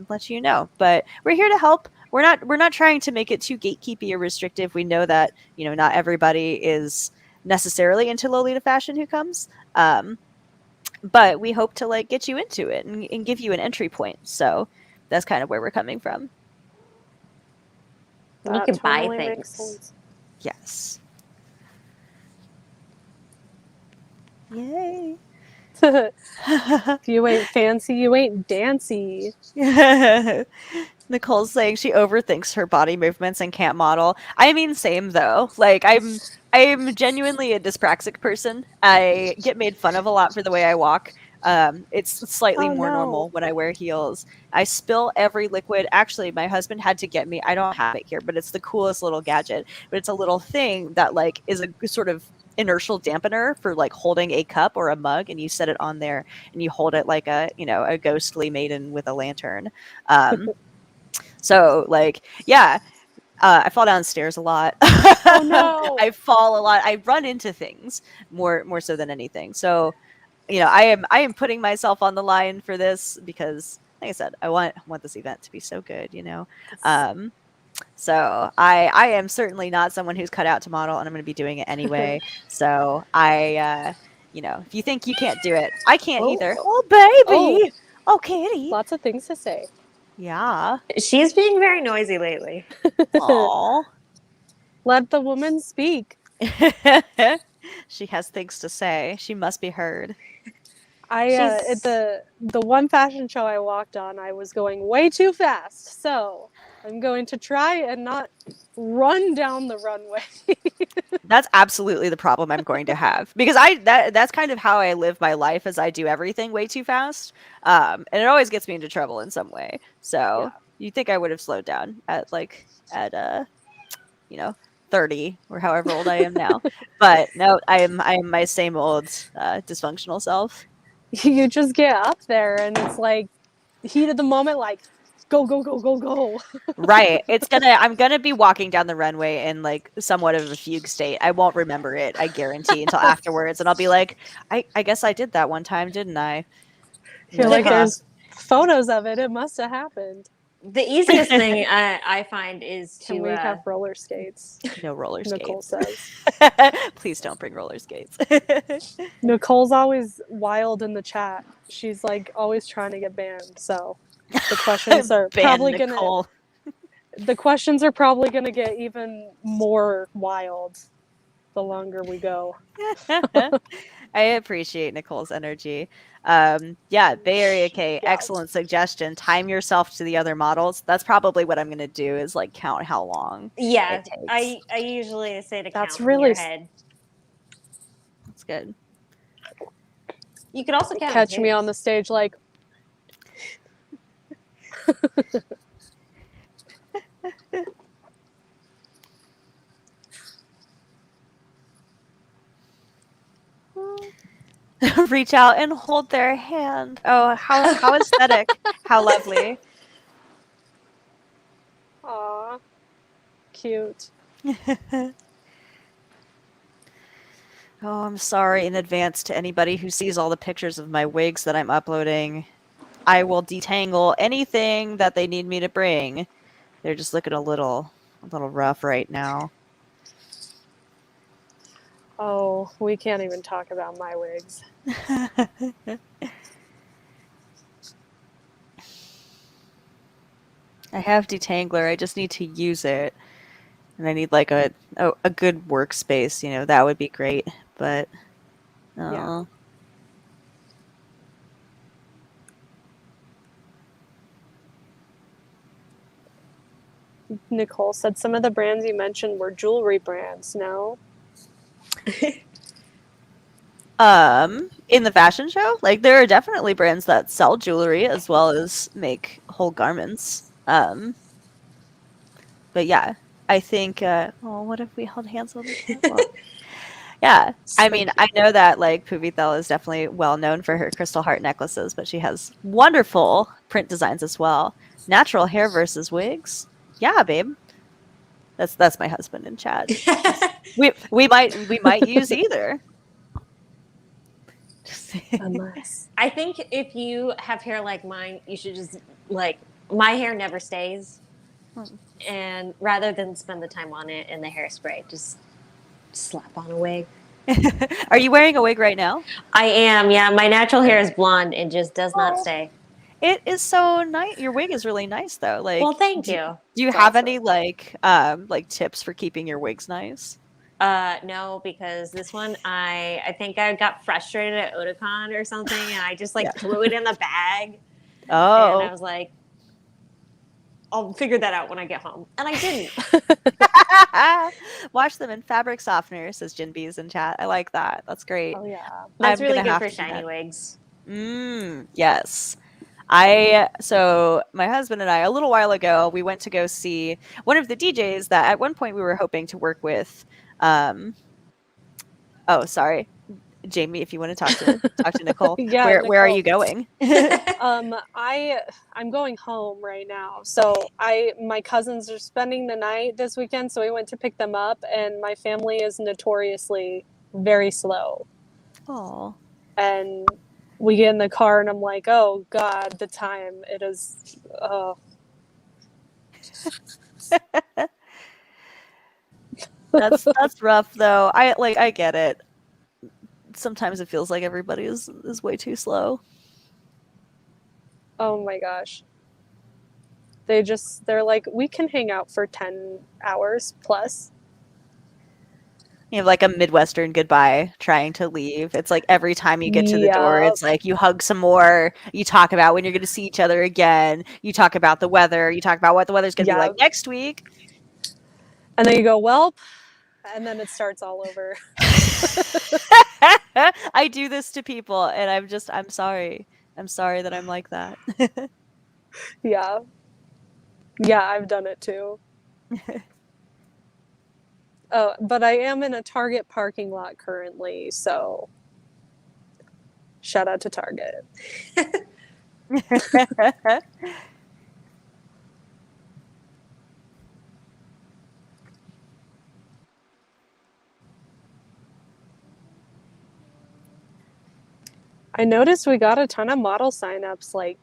let you know. But we're here to help. We're not trying to make it too gatekeepy or restrictive. We know that not everybody is necessarily into Lolita fashion who comes, but we hope to like get you into it and give you an entry point. So that's kind of where we're coming from. And you can buy totally makes things. sense. Yes. Yay. If you ain't fancy, you ain't dancy. Nicole's saying she overthinks her body movements and can't model. I mean, same though. Like I'm genuinely a dyspraxic person. I get made fun of a lot for the way I walk. It's slightly Oh, more no. normal when I wear heels. I spill every liquid. Actually, my husband had to get me. I don't have it here, but it's the coolest little gadget. But it's a little thing that like is a sort of inertial dampener for like holding a cup or a mug, and you set it on there and you hold it like a ghostly maiden with a lantern. So like, yeah, I fall downstairs a lot. Oh, no. I fall a lot. I run into things more so than anything. So, I am putting myself on the line for this because, like I said, I want this event to be so good, So I am certainly not someone who's cut out to model, and I'm going to be doing it anyway. So if you think you can't do it, I can't either. Oh, baby. Oh, kitty. Lots of things to say. Yeah. She's being very noisy lately. Aw. Let the woman speak. She has things to say. She must be heard. At the one fashion show I walked on, I was going way too fast. So I'm going to try and not run down the runway. That's absolutely the problem I'm going to have, because that's kind of how I live my life, as I do everything way too fast, and it always gets me into trouble in some way. So you'd think I would have slowed down at 30 or however old I am now, but no, I am my same old dysfunctional self. You just get up there and it's like heat of the moment, like go go go go go. Right. I'm gonna be walking down the runway in like somewhat of a fugue state. I won't remember it, I guarantee, until afterwards, and I'll be like, I guess I did that one time, didn't I? Feel like there's photos of it. It must have happened. The easiest thing I find is to Can we have roller skates? No roller skates. Nicole says. Please don't bring roller skates. Nicole's always wild in the chat. She's like always trying to get banned. So the questions are probably gonna get even more wild. the longer we go. I appreciate Nicole's energy. Yeah, Bay Area K, Yeah. excellent suggestion. Time yourself to the other models. That's probably what I'm going to do is like count how long Yeah, it takes. I usually say to That's count in really your head. That's good. You could also count Catch me on the tapes. stage like, Reach out and hold their hand. Oh, how aesthetic. How lovely. aw, cute. Oh, I'm sorry in advance to anybody who sees all the pictures of my wigs that I'm uploading. I will detangle anything that they need me to bring. They're just looking a little rough right now. Oh, we can't even talk about my wigs. I have detangler. I just need to use it. And I need like a good workspace, you know, that would be great. But Yeah. Nicole said some of the brands you mentioned were jewelry brands, no? In the fashion show, like there are definitely brands that sell jewelry as well as make whole garments. But yeah, I think what if we held hands on the catwalk? Yeah. I mean, I know that like Puvithel is definitely well known for her crystal heart necklaces, but she has wonderful print designs as well. Natural hair versus wigs. Yeah, babe. That's my husband in chat. We might use either. Unless. I think if you have hair like mine, you should just like my hair never stays, and rather than spend the time on it and the hairspray, just slap on a wig. Are you wearing a wig right now? I am, yeah. My natural hair is blonde and just does not stay. It is so nice. Your wig is really nice though. Like, Well, thank do, you. do you It's have awesome. any like tips for keeping your wigs nice? No, because this one I think I got frustrated at Otakon or something, and I just like Yeah. threw it in the bag, and Oh. I was like, I'll figure that out when I get home, and I didn't. Wash them in fabric softener, says Jin Bees in chat. I like that. That's great. Oh, yeah. That's I'm really gonna good have for to do shiny that. wigs. Yes. So my husband and I, a little while ago, we went to go see one of the DJs that at one point we were hoping to work with. Oh, sorry, Jamie, if you want to talk to Nicole, Yeah, where are Nicole. you going? I'm going home right now. So my cousins are spending the night this weekend, so we went to pick them up, and my family is notoriously very slow. Oh. And we get in the car, and I'm like, oh God, the time it is. Oh. That's rough though. I get it. Sometimes it feels like everybody is way too slow. Oh my gosh. They're like, we can hang out for 10 hours plus. You have like a Midwestern goodbye trying to leave. It's like every time you get to the door, Yep. it's like you hug some more. You talk about when you're going to see each other again. You talk about the weather. You talk about what the weather's going to be like next week. And then you go, well, and then it starts all over. I do this to people, and I'm sorry. I'm sorry that I'm like that. Yeah. Yeah, I've done it too. Oh, but I am in a Target parking lot currently, so shout out to Target. I noticed we got a ton of model signups like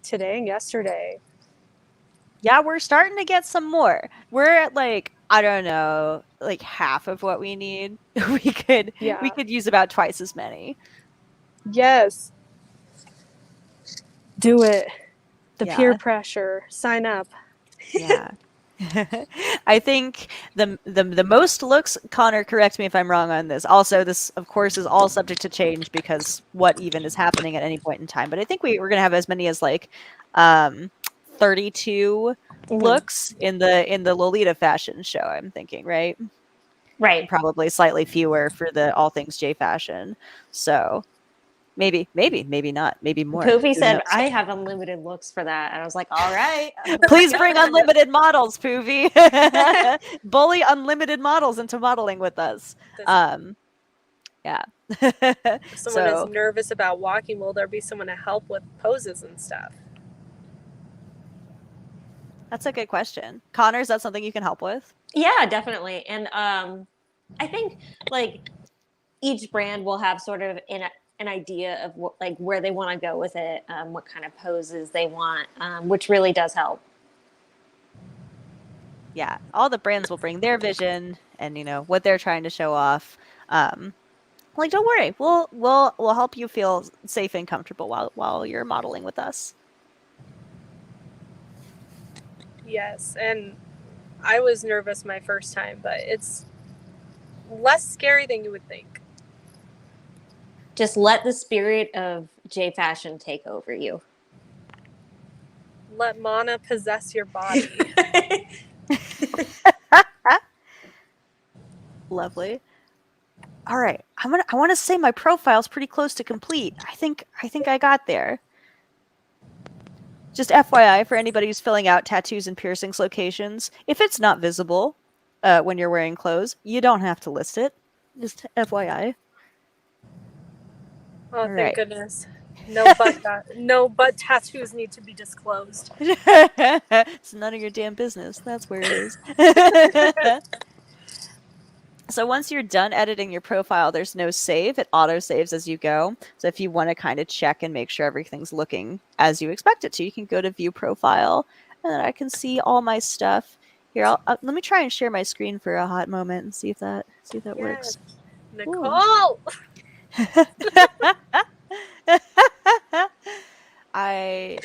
today and yesterday. Yeah, we're starting to get some more. We're at like, I don't know, like half of what we need. We could use about twice as many. Yes. Do it. The Yeah. peer pressure. Sign up. Yeah. I think the most looks, Connor, correct me if I'm wrong on this. Also, this of course is all subject to change because what even is happening at any point in time. But I think we're gonna have as many as like 32 looks in the Lolita fashion show, I'm thinking, right? And Right. probably slightly fewer for the All Things J fashion. So maybe not, maybe more. Poofy Who said, knows? I have unlimited looks for that. And I was like, all right. Please bring unlimited models, Poovy. Bully unlimited models into modeling with us. Yeah. If someone is So nervous about walking, will there be someone to help with poses and stuff? that's a good question. Connor, is that something you can help with? Yeah, definitely. And I think like each brand will have sort of an idea of what, like where they want to go with it, what kind of poses they want, which really does help. Yeah, all the brands will bring their vision and what they're trying to show off. Like, don't worry, we'll help you feel safe and comfortable while you're modeling with us. Yes, and I was nervous my first time, but it's less scary than you would think. Just let the spirit of J fashion take over you. Let Mana possess your body. Lovely. All right, I want to say my profile's pretty close to complete. I think I got there. Just FYI for anybody who's filling out tattoos and piercings locations, if it's not visible when you're wearing clothes, you don't have to list it. Just FYI. Oh, thank right. goodness. No butt tattoos need to be disclosed. It's none of your damn business. That's where it is. So once you're done editing your profile, there's no save. It auto saves as you go. So if you want to kind of check and make sure everything's looking as you expect it to, you can go to view profile and then I can see all my stuff. Here, let me try and share my screen for a hot moment and see if that works. Nicole! I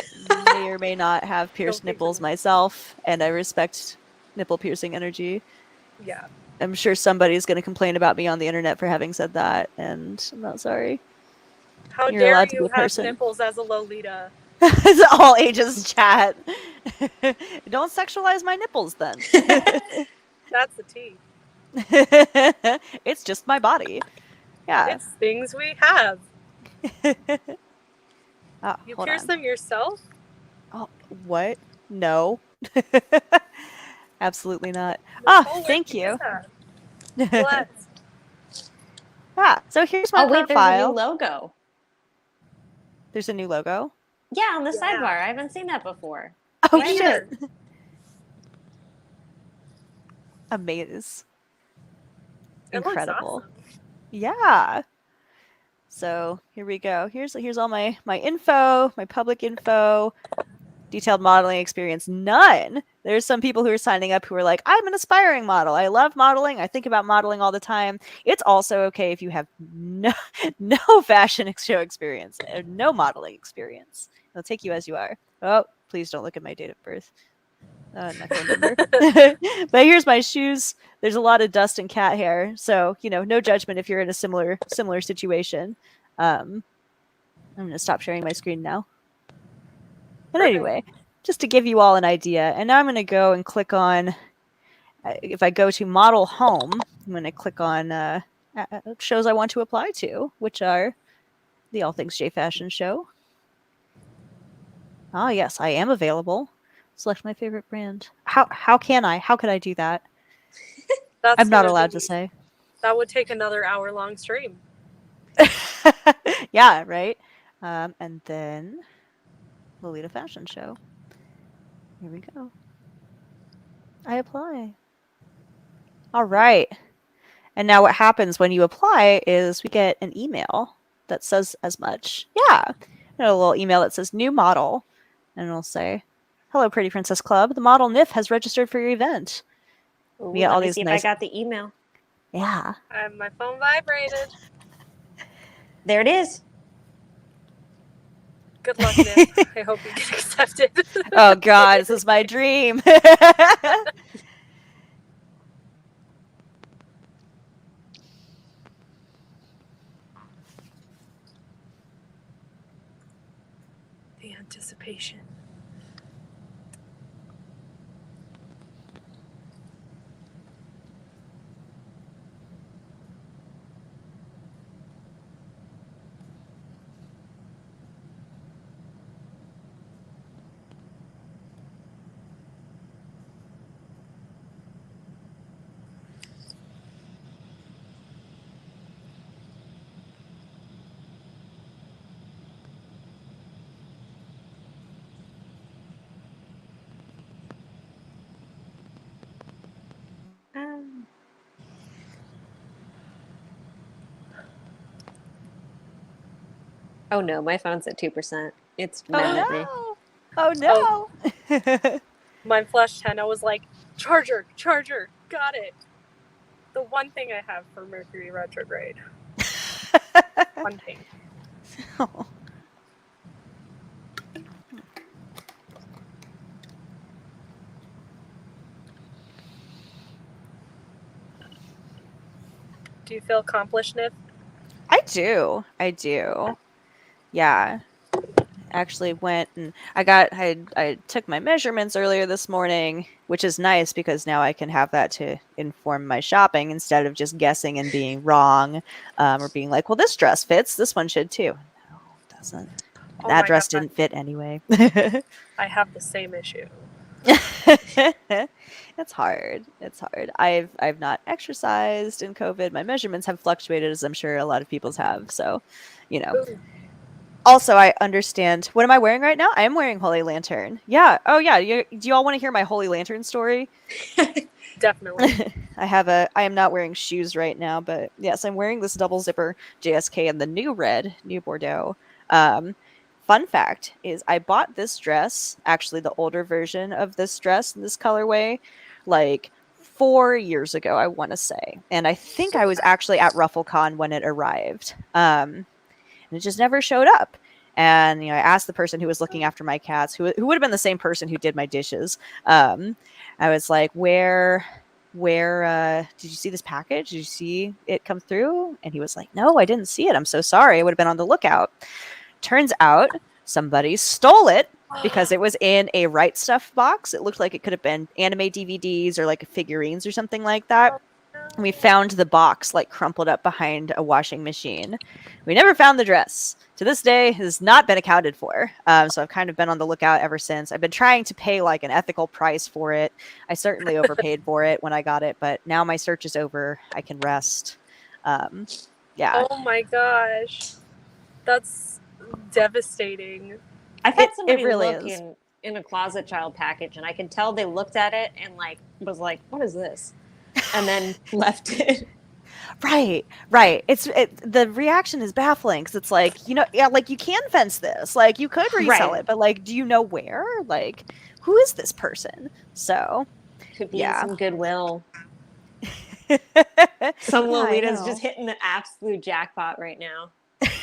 may or may not have pierced nipples myself, and I respect nipple piercing energy. Yeah. I'm sure somebody's going to complain about me on the internet for having said that, and I'm not sorry. How You're dare allowed to be you a have person. nipples as a Lolita? It's all ages chat. Don't sexualize my nipples then. That's the tea. It's just my body. Yeah. It's things we have. You hold pierce on. them yourself? Oh, what? No. Absolutely not. Nicole, Thank you. What? So here's my wait, profile. there's a new logo. There's a new logo? Yeah, on the sidebar. I haven't seen that before. Oh, Right shit. Amaze. Incredible. Awesome. Yeah. So here we go. Here's all my info, my public info. Detailed modeling experience, none. There's some people who are signing up who are like, I'm an aspiring model. I love modeling. I think about modeling all the time. It's also okay if you have no fashion show experience, no modeling experience. They'll take you as you are. Oh, please don't look at my date of birth. My phone number. But here's my shoes. There's a lot of dust and cat hair, so no judgment if you're in a similar situation. I'm gonna stop sharing my screen now. But anyway, just to give you all an idea, and now I'm going to go and click on, if I go to model home, I'm going to click on shows I want to apply to, which are the All Things J Fashion show. Oh, yes, I am available. Select my favorite brand. How can I? How could I do that? I'm not allowed to say. That would take another hour-long stream. Yeah, right? And then Lolita Fashion Show. Here we go. I apply. All right. And now what happens when you apply is we get an email that says as much. Yeah. And a little email that says new model. And it'll say, hello, Pretty Princess Club. The model NIF has registered for your event. Ooh, we get all let me these see nice... if I got the email. Yeah. My phone vibrated. There it is. Good luck, Nick. I hope you get accepted. Oh God, this is my dream. The anticipation. Oh no, my phone's at 2%. It's mad at me. Oh no! Mine flashed 10. I was like, charger, got it. The one thing I have for Mercury retrograde. One thing. Oh. Do you feel accomplished, Nip? I do. Yeah. Actually went and I took my measurements earlier this morning, which is nice because now I can have that to inform my shopping instead of just guessing and being wrong, or being like, well, this dress fits, this one should too. No, it doesn't. And Oh that my dress God. didn't fit anyway. I have the same issue. It's hard. I've not exercised in COVID. My measurements have fluctuated, as I'm sure a lot of people's have. So, you know. Ooh. Also, I understand. What am I wearing right now? I am wearing Holy Lantern. Yeah. Oh, yeah. Do you all want to hear my Holy Lantern story? Definitely. I am not wearing shoes right now, but yes, I'm wearing this double zipper JSK in the new Bordeaux. Fun fact is I bought this dress, actually the older version of this dress in this colorway, like 4 years ago, I want to say. And I think I was actually at RuffleCon when it arrived. And it just never showed up. And I asked the person who was looking after my cats, who would have been the same person who did my dishes. I was like, where did you see this package? Did you see it come through? And he was like, no, I didn't see it. I'm so sorry. I would have been on the lookout. Turns out somebody stole it because it was in a Right Stuff box. It looked like it could have been anime DVDs or like figurines or something like that. We found the box like crumpled up behind a washing machine. We never found the dress. To this day, has not been accounted for. So I've kind of been on the lookout ever since. I've been trying to pay like an ethical price for it. I certainly overpaid for it when I got it, but now my search is over. I can rest. Yeah. Oh my gosh. That's devastating. I've had somebody really look is. in a Closet Child package, and I could tell they looked at it and like was like, "What is this?" and then left it. Right. The reaction is baffling because it's like, like you can fence this, like you could resell Right. it, but like, do you know where? Like, who is this person? So, Could be yeah. some Goodwill. Yeah, Some I Lolita's know. just hitting the absolute jackpot right now.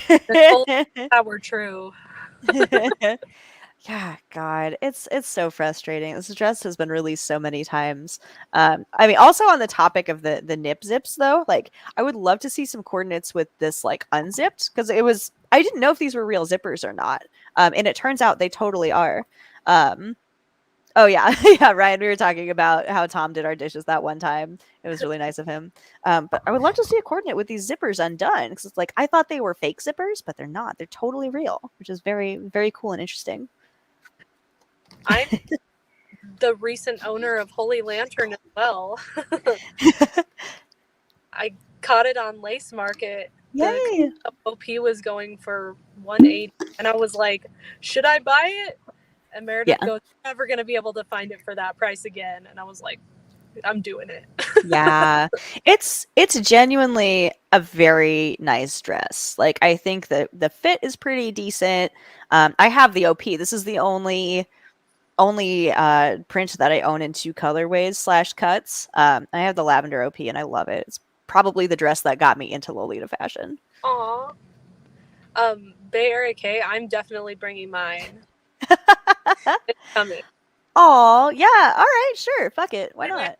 That were true. Yeah, God, it's so frustrating. This dress has been released so many times. I mean, also on the topic of the nip zips, though, like I would love to see some coordinates with this like unzipped because I didn't know if these were real zippers or not, and it turns out they totally are. Oh yeah, yeah, Ryan. We were talking about how Tom did our dishes that one time. It was really nice of him. But I would love to see a coordinate with these zippers undone because it's like I thought they were fake zippers, but they're not. They're totally real, which is very, very cool and interesting. I'm the recent owner of Holy Lantern as well. I caught it on Lace Market. Yay! The OP was going for $180, and I was like, "Should I buy it?" And Meredith goes, "Never going to be able to find it for that price again." And I was like, "I'm doing it." Yeah, it's genuinely a very nice dress. Like I think that the fit is pretty decent. I have the OP. This is the only print that I own in 2 colorways / cuts. I have the lavender OP and I love it. It's probably the dress that got me into Lolita fashion. Aw. Bay Area K, I'm definitely bringing mine. It's coming. Oh, yeah. All right, sure. Fuck it. Why not?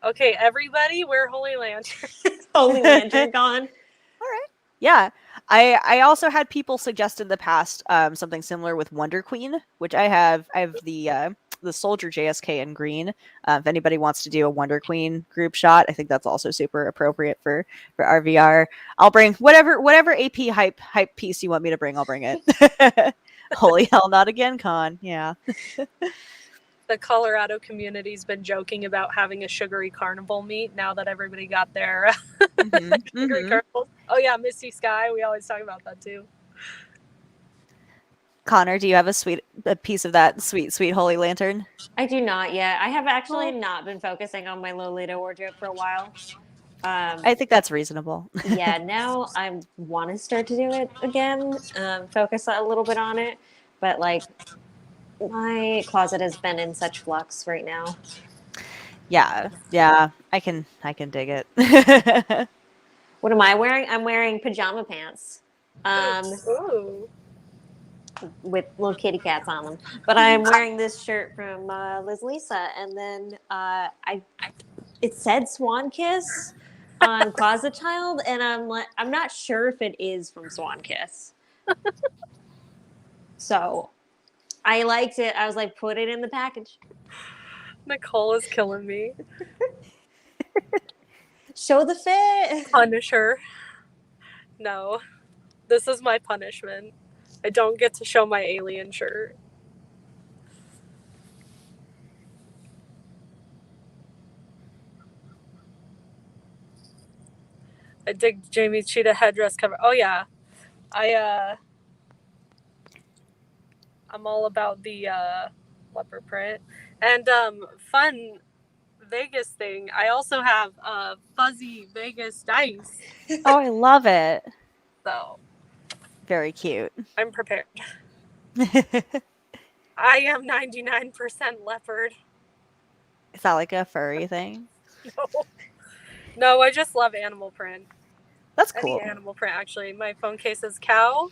Okay, everybody, wear Holy Lantern. Holy Lantern gone. All right. Yeah. I also had people suggest in the past something similar with Wonder Queen, which I have the Soldier JSK in green. If anybody wants to do a Wonder Queen group shot, I think that's also super appropriate for RVR. I'll bring whatever AP hype piece you want me to bring, I'll bring it. Holy hell, not again, Con. Yeah. The Colorado community's been joking about having a sugary carnival meet now that everybody got their sugary carnivals. Oh yeah, Misty Sky. We always talk about that too. Connor, do you have a piece of that sweet Holy Lantern? I do not yet. I have actually not been focusing on my Lolita wardrobe for a while. I think that's reasonable. Yeah, now I want to start to do it again, focus a little bit on it. But like, my closet has been in such flux right now. Yeah, I can dig it. What am I wearing? I'm wearing pajama pants. Ooh. With little kitty cats on them. But I'm wearing this shirt from Liz Lisa, and then it said Swan Kiss on Closet Child, and I'm not sure if it is from Swan Kiss. So I liked it. I was like, put it in the package. Nicole is killing me. Show the fit. Punish her. No. This is my punishment. I don't get to show my alien shirt. I dig Jamie's cheetah headdress cover. Oh yeah. I'm all about the leopard print. And fun Vegas thing. I also have fuzzy Vegas dice. Oh, I love it. So Very cute. I'm prepared. I am 99% leopard. Is that like a furry thing? No, I just love animal print. That's cool. Any animal print, actually. My phone case is cow.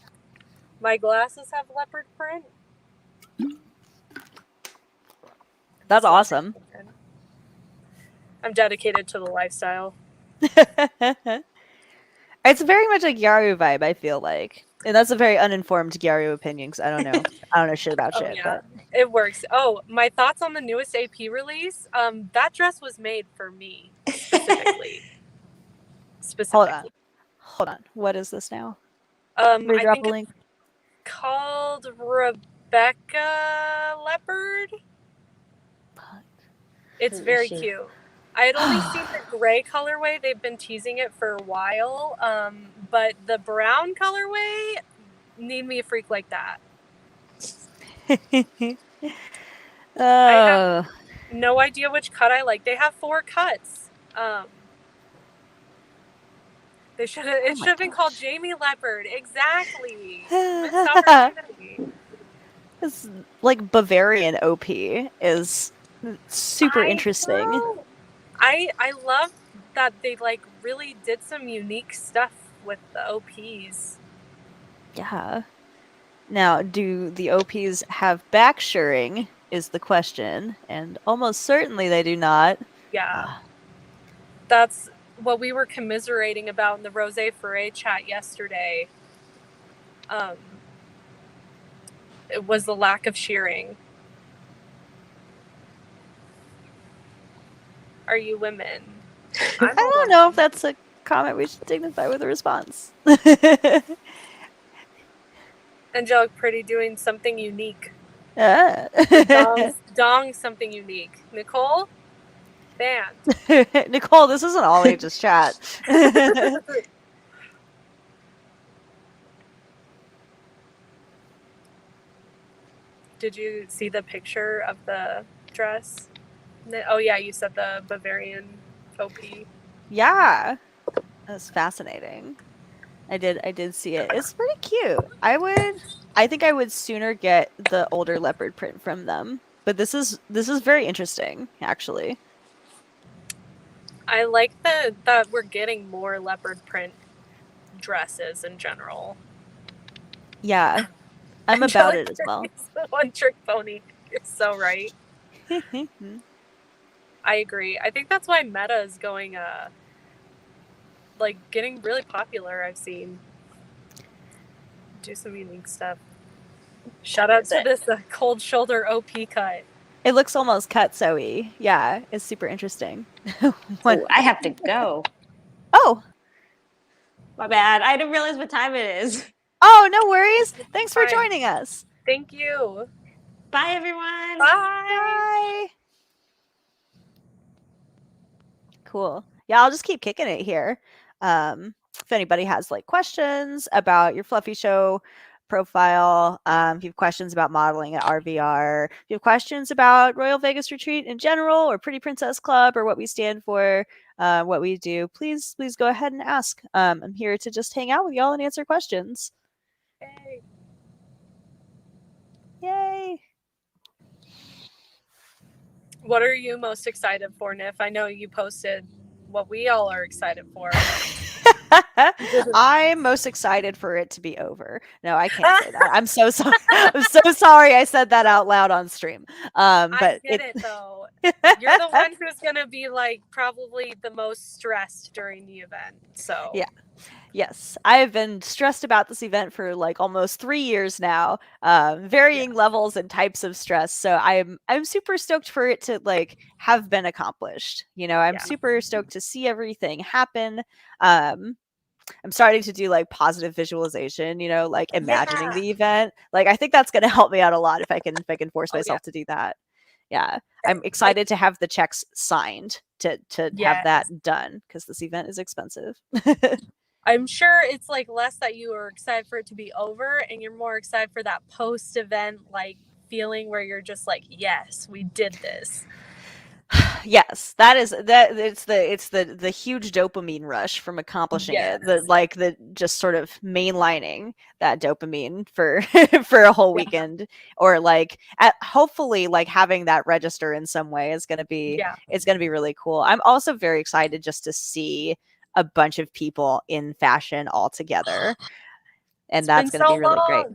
My glasses have leopard print. That's awesome. I'm dedicated to the lifestyle. It's very much a Gyaru vibe, I feel like. And that's a very uninformed Gyaru opinion because I don't know. I don't know shit about shit. Yeah. But It works. Oh, my thoughts on the newest AP release. That dress was made for me specifically. Hold on. What is this now? I Drop think a link. it's called Rebecca Leopard. It's very cute. I had only seen the gray colorway. They've been teasing it for a while. But the brown colorway, need me a freak like that. I have no idea which cut I like. They have 4 cuts. It should have been called Jamie Leopard. Exactly. Missed opportunity. This like Bavarian OP is super interesting. Know. I love that they like really did some unique stuff with the OPs. Yeah. Now, do the OPs have back shirring is the question, and almost certainly they do not. Yeah. That's what we were commiserating about in the Rose Foray chat yesterday. It was the lack of shearing. Are you women? I don't know if that's a comment we should dignify with a response. Angelic Pretty doing something unique. Dong something unique. Nicole? Banned. Nicole, this isn't all ages chat. Did you see the picture of the dress? Oh yeah, you said the Bavarian OP. Yeah. That's fascinating. I did see it. It's pretty cute. I think I would sooner get the older leopard print from them. But this is very interesting, actually. I like that we're getting more leopard print dresses in general. Yeah, I'm about it as well. It's the one trick pony. You're so right. I agree. I think that's why Meta is going, like, getting really popular. I've seen do some unique stuff. Shout out to this cold shoulder OP cut. It looks almost Katso-y. Yeah, it's super interesting. Ooh, I have to go. Oh, My bad. I didn't realize what time it is. oh, no worries. Thanks for Fine. joining us. Thank you. Bye, everyone. Bye. Bye. Cool. Yeah, I'll just keep kicking it here. If anybody has like questions about your Fluffy Show profile, if you have questions about modeling at RVR, if you have questions about Royal Vegas Retreat in general, or Pretty Princess Club, or what we stand for, what we do, please go ahead and ask. I'm here to just hang out with y'all and answer questions. Yay. Yay. What are you most excited for, Nif? I know you posted what we all are excited for. I'm most excited for it to be over. No, I can't say that. I'm so sorry. I'm so sorry I said that out loud on stream. But I get it though. You're the one who's gonna be like probably the most stressed during the event. So yeah. Yes, I've been stressed about this event for like almost 3 years now, varying levels and types of stress. So I'm super stoked for it to like have been accomplished. You know, I'm super stoked to see everything happen. I'm starting to do like positive visualization, you know, like imagining the event. Like I think that's going to help me out a lot if I can force myself to do that. Yeah, I'm excited to have the checks signed to have that done because this event is expensive. I'm sure it's like less that you are excited for it to be over and you're more excited for that post-event like feeling where you're just like, yes, we did this. Yes, it's the huge dopamine rush from accomplishing it. The just sort of mainlining that dopamine for for a whole weekend, or like hopefully like having that register in some way is going to be it's going to be really cool. I'm also very excited just to see a bunch of people in fashion all together, and that's going to be really great.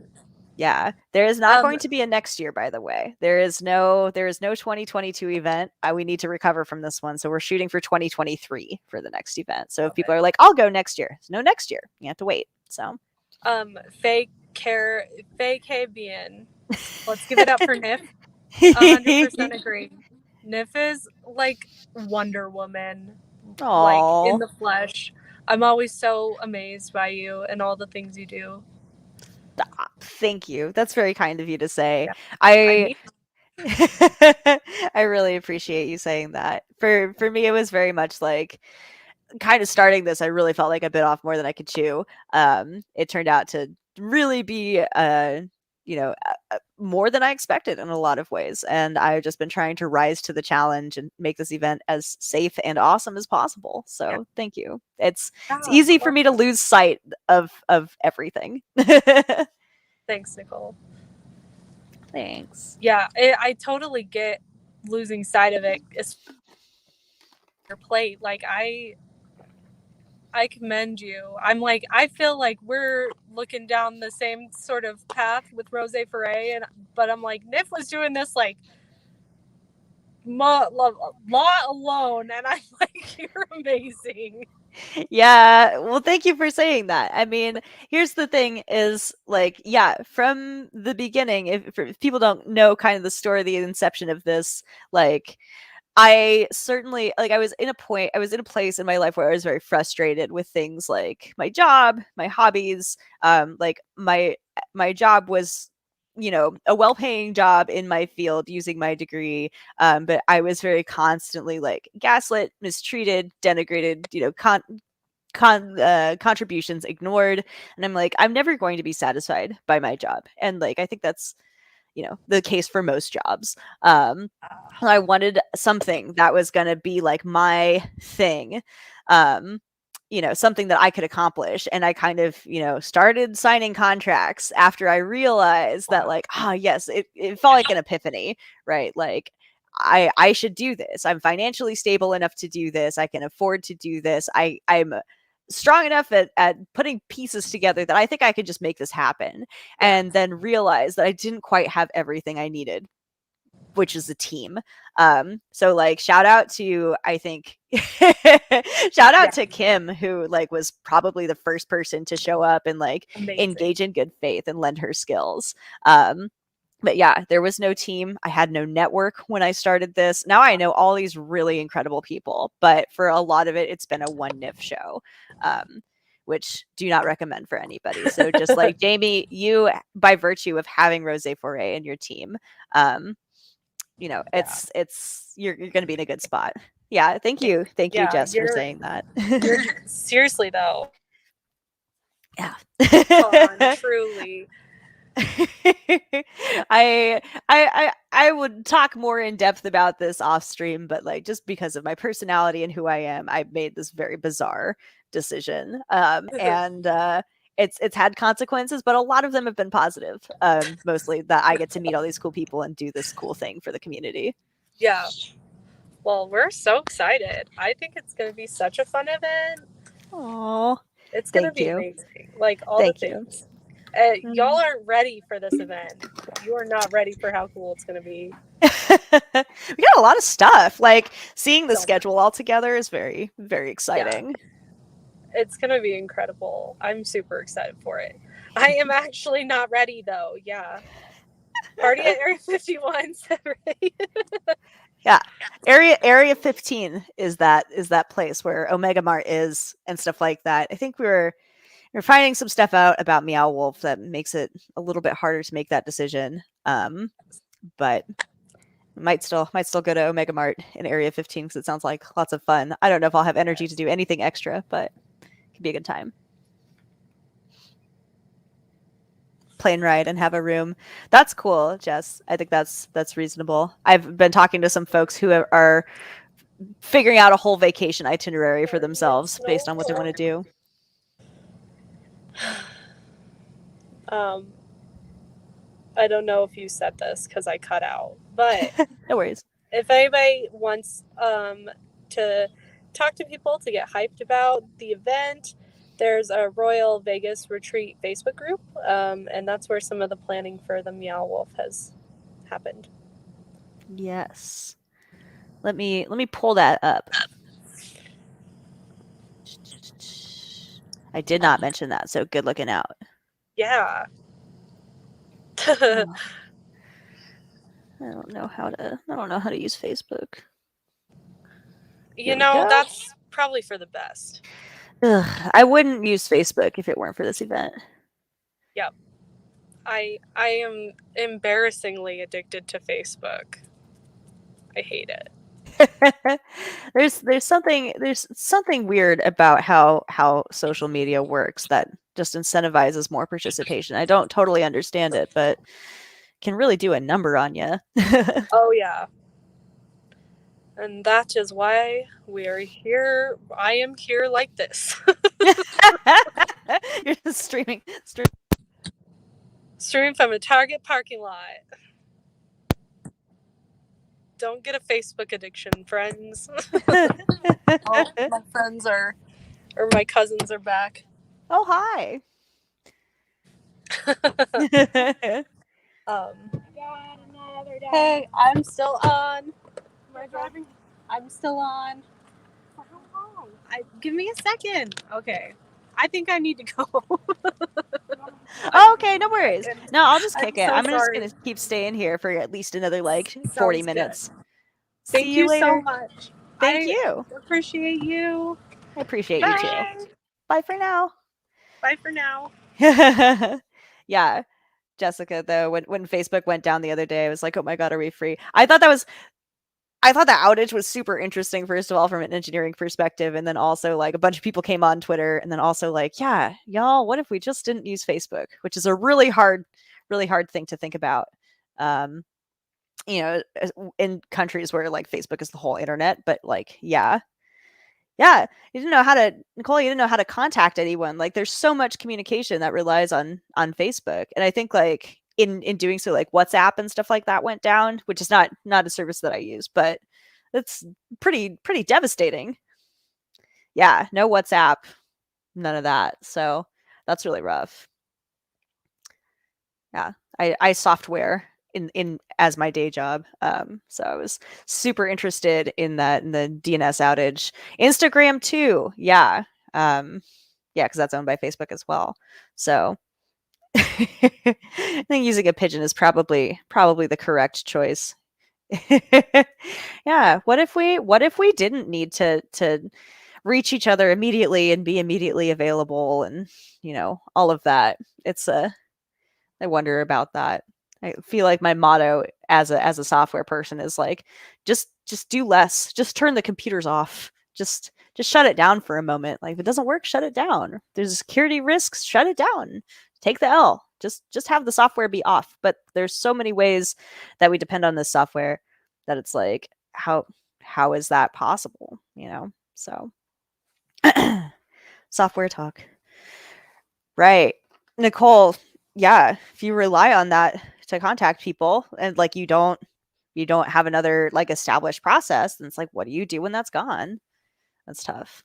Yeah, there is not going to be a next year, by the way. There is no 2022 event. We need to recover from this one, so we're shooting for 2023 for the next event. So if people are like, "I'll go next year," there's no next year. You have to wait. So, fake Caribbean. Let's give it up for Nif. 100% agree. Nif is like Wonder Woman, like in the flesh. I'm always so amazed by you and all the things you do. Thank you. That's very kind of you to say. I I really appreciate you saying that. For me, it was very much like kind of starting this. I really felt like I bit off more than I could chew. It turned out to really be, more than I expected in a lot of ways. And I've just been trying to rise to the challenge and make this event as safe and awesome as possible. So thank you. It's easy for me to lose sight of everything. Thanks, Nicole. Thanks. Yeah, I totally get losing sight of it. It's your plate. Like I commend you. I'm like, I feel like we're looking down the same sort of path with Rose Foray, but I'm like, Nif was doing this like lot alone, and I'm like, you're amazing. Yeah, well, thank you for saying that. I mean, here's the thing is like, yeah, from the beginning, if people don't know kind of the story, the inception of this, like, I certainly like I was in a place in my life where I was very frustrated with things like my job, my hobbies, like my job was, you know, a well-paying job in my field using my degree, but I was very constantly like gaslit, mistreated, denigrated, you know, contributions ignored, and I'm like, I'm never going to be satisfied by my job, and like I think that's, you know, the case for most jobs. I wanted something that was going to be like my thing, you know, something that I could accomplish. And I kind of, you know, started signing contracts after I realized that like, yes, it felt like an epiphany, right? Like I should do this. I'm financially stable enough to do this. I can afford to do this. I'm strong enough at putting pieces together that I think I could just make this happen, and then realize that I didn't quite have everything I needed, which is a team. So like shout out to, I think shout out to Kim, who like was probably the first person to show up and like engage in good faith and lend her skills. But yeah, there was no team. I had no network when I started this. Now I know all these really incredible people, but for a lot of it, it's been a one NIF show, which do not recommend for anybody. So just like Jamie, you, by virtue of having Rose Foray in your team, it's you're going to be in a good spot. Yeah, thank you, Jess, for saying that. Seriously though, yeah, truly. I would talk more in depth about this off stream, but like just because of my personality and who I am, I made this very bizarre decision, and it's had consequences, but a lot of them have been positive. Mostly that I get to meet all these cool people and do this cool thing for the community. Yeah. Well, we're so excited. I think it's going to be such a fun event. Oh, it's going to be amazing. Like all the things. Y'all aren't ready for this event. You are not ready for how cool it's going to be. We got a lot of stuff. Like seeing the schedule all together is very, very exciting. Yeah. It's going to be incredible. I'm super excited for it. I am actually not ready though. Yeah. Party at Area 51 said right. Yeah. Area 15 is that place where Omega Mart is and stuff like that. I think we're finding some stuff out about Meow Wolf that makes it a little bit harder to make that decision. But might still go to Omega Mart in Area 15 because it sounds like lots of fun. I don't know if I'll have energy to do anything extra, but it could be a good time. Plane ride and have a room. That's cool, Jess. I think that's reasonable. I've been talking to some folks who are figuring out a whole vacation itinerary for themselves based on what they want to do. I don't know if you said this because I cut out, but no worries. If anybody wants to talk to people to get hyped about the event, there's a Royal Vegas Retreat Facebook group, and that's where some of the planning for the Meow Wolf has happened. Yes. Let me pull that up. I did not mention that, so good looking out. Yeah. I don't know how to use Facebook. You know, that's probably for the best. Ugh, I wouldn't use Facebook if it weren't for this event. Yep. I am embarrassingly addicted to Facebook. I hate it. there's something weird about how social media works that just incentivizes more participation. I don't totally understand it, but can really do a number on you. Oh yeah. And that is why we are here. I am here like this. You're just streaming from a Target parking lot. Don't get a Facebook addiction, friends. Oh, my friends or my cousins are back. Oh, hi. Hey, I'm still on. Am I driving? I'm still on. For how long? Give me a second. Okay. I think I need to go. Oh, okay, no worries. No, I'll just kick it. So I'm just going to keep staying here for at least another 40 Sounds minutes. Thank you so much. Thank you. Appreciate you. I appreciate you too. Bye for now. Bye for now. Yeah. Jessica, though, when Facebook went down the other day, I was like, oh my God, are we free? I thought the outage was super interesting, first of all, from an engineering perspective. And then also like a bunch of people came on Twitter and then also like, yeah, y'all, what if we just didn't use Facebook? Which is a really hard thing to think about. In countries where like Facebook is the whole internet, but like, yeah, you didn't know how to contact anyone. Like there's so much communication that relies on Facebook. And I think like in doing so, like WhatsApp and stuff like that went down, which is not a service that I use, but it's pretty devastating. Yeah, no WhatsApp. none of that. So that's really rough. Yeah, I software in as my day job. So I was super interested in that, in the DNS outage. Instagram too. Yeah. Yeah, because that's owned by Facebook as well. So I think using a pigeon is probably the correct choice. Yeah. What if we didn't need to reach each other immediately and be immediately available, and all of that? I wonder about that. I feel like my motto as a software person is like, just do less. Just turn the computers off. Just shut it down for a moment. Like, if it doesn't work, shut it down. There's security risks, shut it down. Take the L. Just have the software be off. But there's so many ways that we depend on this software that it's like, how is that possible? So software talk. Right. Nicole, yeah, if you rely on that to contact people, and like you don't have another like established process, then it's like, what do you do when that's gone? That's tough.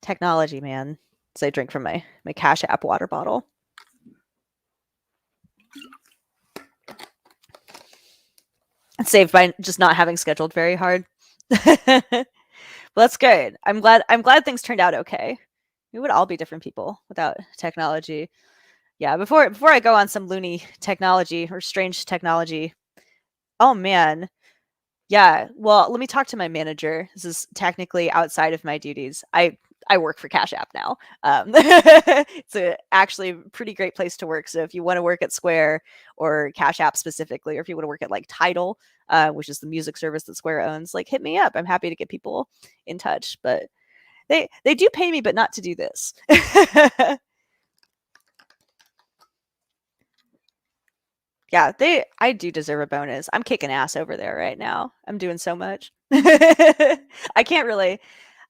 Technology, man. So I drink from my Cash App water bottle. It's saved by just not having scheduled very hard. Well, that's good. I'm glad things turned out okay. We would all be different people without technology. Yeah, before I go on some loony technology or strange technology. Oh man. Yeah. Well, let me talk to my manager. This is technically outside of my duties. I work for Cash App now. It's actually a pretty great place to work. So if you want to work at Square or Cash App specifically, or if you want to work at like Tidal, which is the music service that Square owns, like hit me up. I'm happy to get people in touch. But they do pay me, but not to do this. Yeah, I do deserve a bonus. I'm kicking ass over there right now. I'm doing so much. I can't really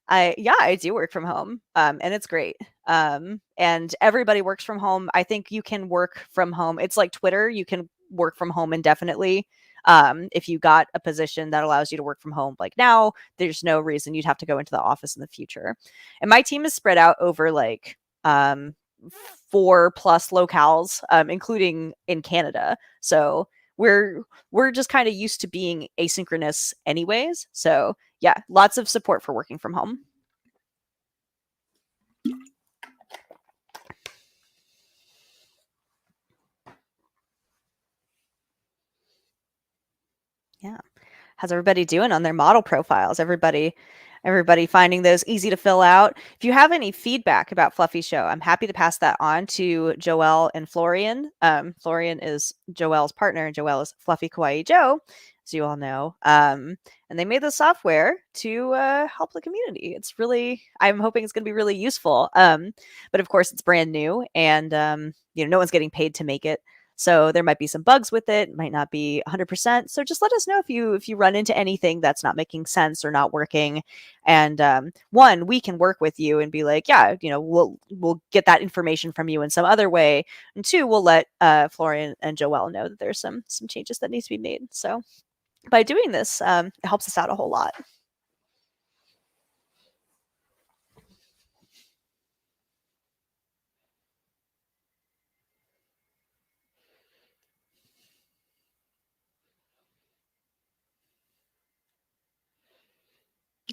I do work from home. And it's great. And everybody works from home. I think you can work from home. It's like Twitter, you can work from home indefinitely. If you got a position that allows you to work from home, like now, there's no reason you'd have to go into the office in the future. And my team is spread out over like 4+ locales, including in Canada. So we're just kind of used to being asynchronous anyways. So yeah, lots of support for working from home. Yeah. How's everybody doing on their model profiles? Everybody finding those easy to fill out? If you have any feedback about Fluffy Show, I'm happy to pass that on to Joelle and Florian. Florian is Joelle's partner, and Joelle is Fluffy Kawaii Joe, as you all know. And they made the software to help the community. I'm hoping it's going to be really useful. But of course, it's brand new, and no one's getting paid to make it. So there might be some bugs with it, might not be 100%. So just let us know if you run into anything that's not making sense or not working. And one, we can work with you and be like, yeah, we'll get that information from you in some other way. And two, we'll let Florian and Joelle know that there's some changes that need to be made. So by doing this, it helps us out a whole lot.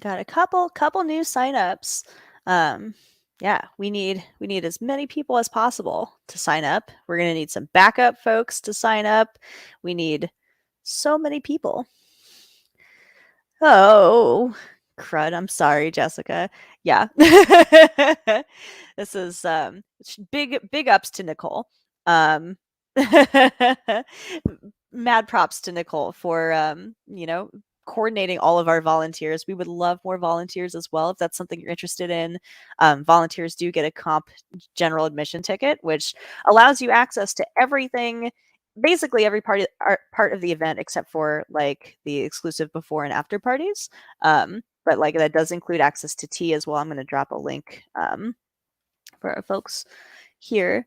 Got a couple new signups. Yeah, we need as many people as possible to sign up. We're gonna need some backup folks to sign up. We need so many people. Oh, crud! I'm sorry, Jessica. Yeah, this is big ups to Nicole. Mad props to Nicole for coordinating all of our volunteers. We would love more volunteers as well if that's something you're interested in. Volunteers do get a comp general admission ticket, which allows you access to everything, basically every part of the event except for like the exclusive before and after parties. But like that does include access to tea as well. I'm going to drop a link for our folks here.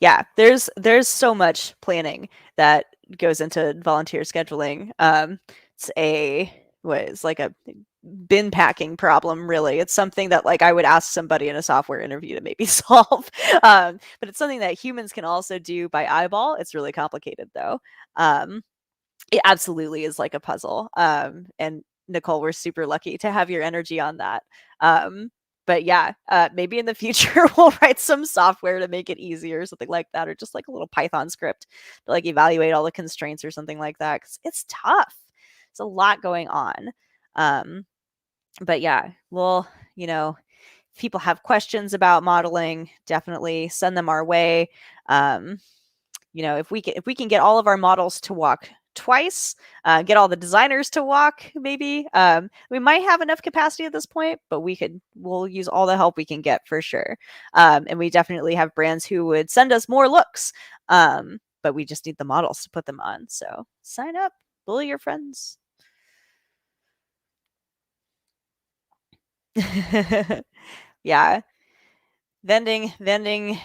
Yeah, there's so much planning that goes into volunteer scheduling. was like a bin packing problem, really. It's something that like I would ask somebody in a software interview to maybe solve. But it's something that humans can also do by eyeball. It's really complicated though. It absolutely is like a puzzle. And Nicole, we're super lucky to have your energy on that. But yeah, maybe in the future we'll write some software to make it easier or something like that, or just like a little Python script to like evaluate all the constraints or something like that, because it's tough. It's a lot going on. But yeah, we'll, if people have questions about modeling, definitely send them our way. If we can get all of our models to walk twice, get all the designers to walk, maybe we might have enough capacity at this point, but we'll use all the help we can get for sure. And we definitely have brands who would send us more looks, but we just need the models to put them on. So sign up, bully your friends. Yeah, vending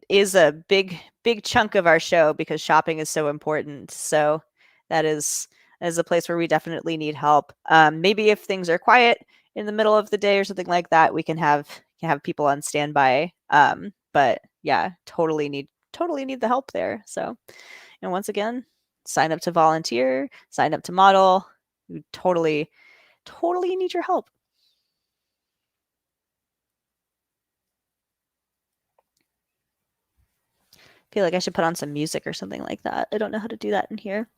is a big chunk of our show because shopping is so important. So that is a place where we definitely need help. Maybe if things are quiet in the middle of the day or something like that, we can have people on standby. But yeah, totally need the help there. So, once again, sign up to volunteer, sign up to model. We totally need your help. Feel like I should put on some music or something like that. I don't know how to do that in here.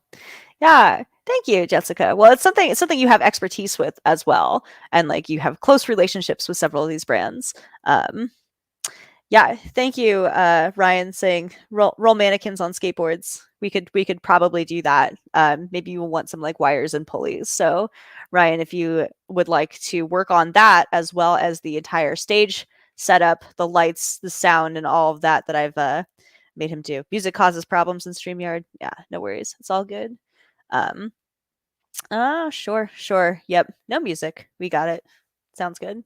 Yeah, thank you, Jessica. Well, it's something you have expertise with as well, and like you have close relationships with several of these brands. Yeah, thank you, Ryan, saying roll mannequins on skateboards. We could probably do that. Maybe you will want some like wires and pulleys. So, Ryan, if you would like to work on that as well as the entire stage setup, the lights, the sound, and all of that I've made him do. Music causes problems in StreamYard. Yeah, no worries. It's all good. Sure. Yep. No music. We got it. Sounds good.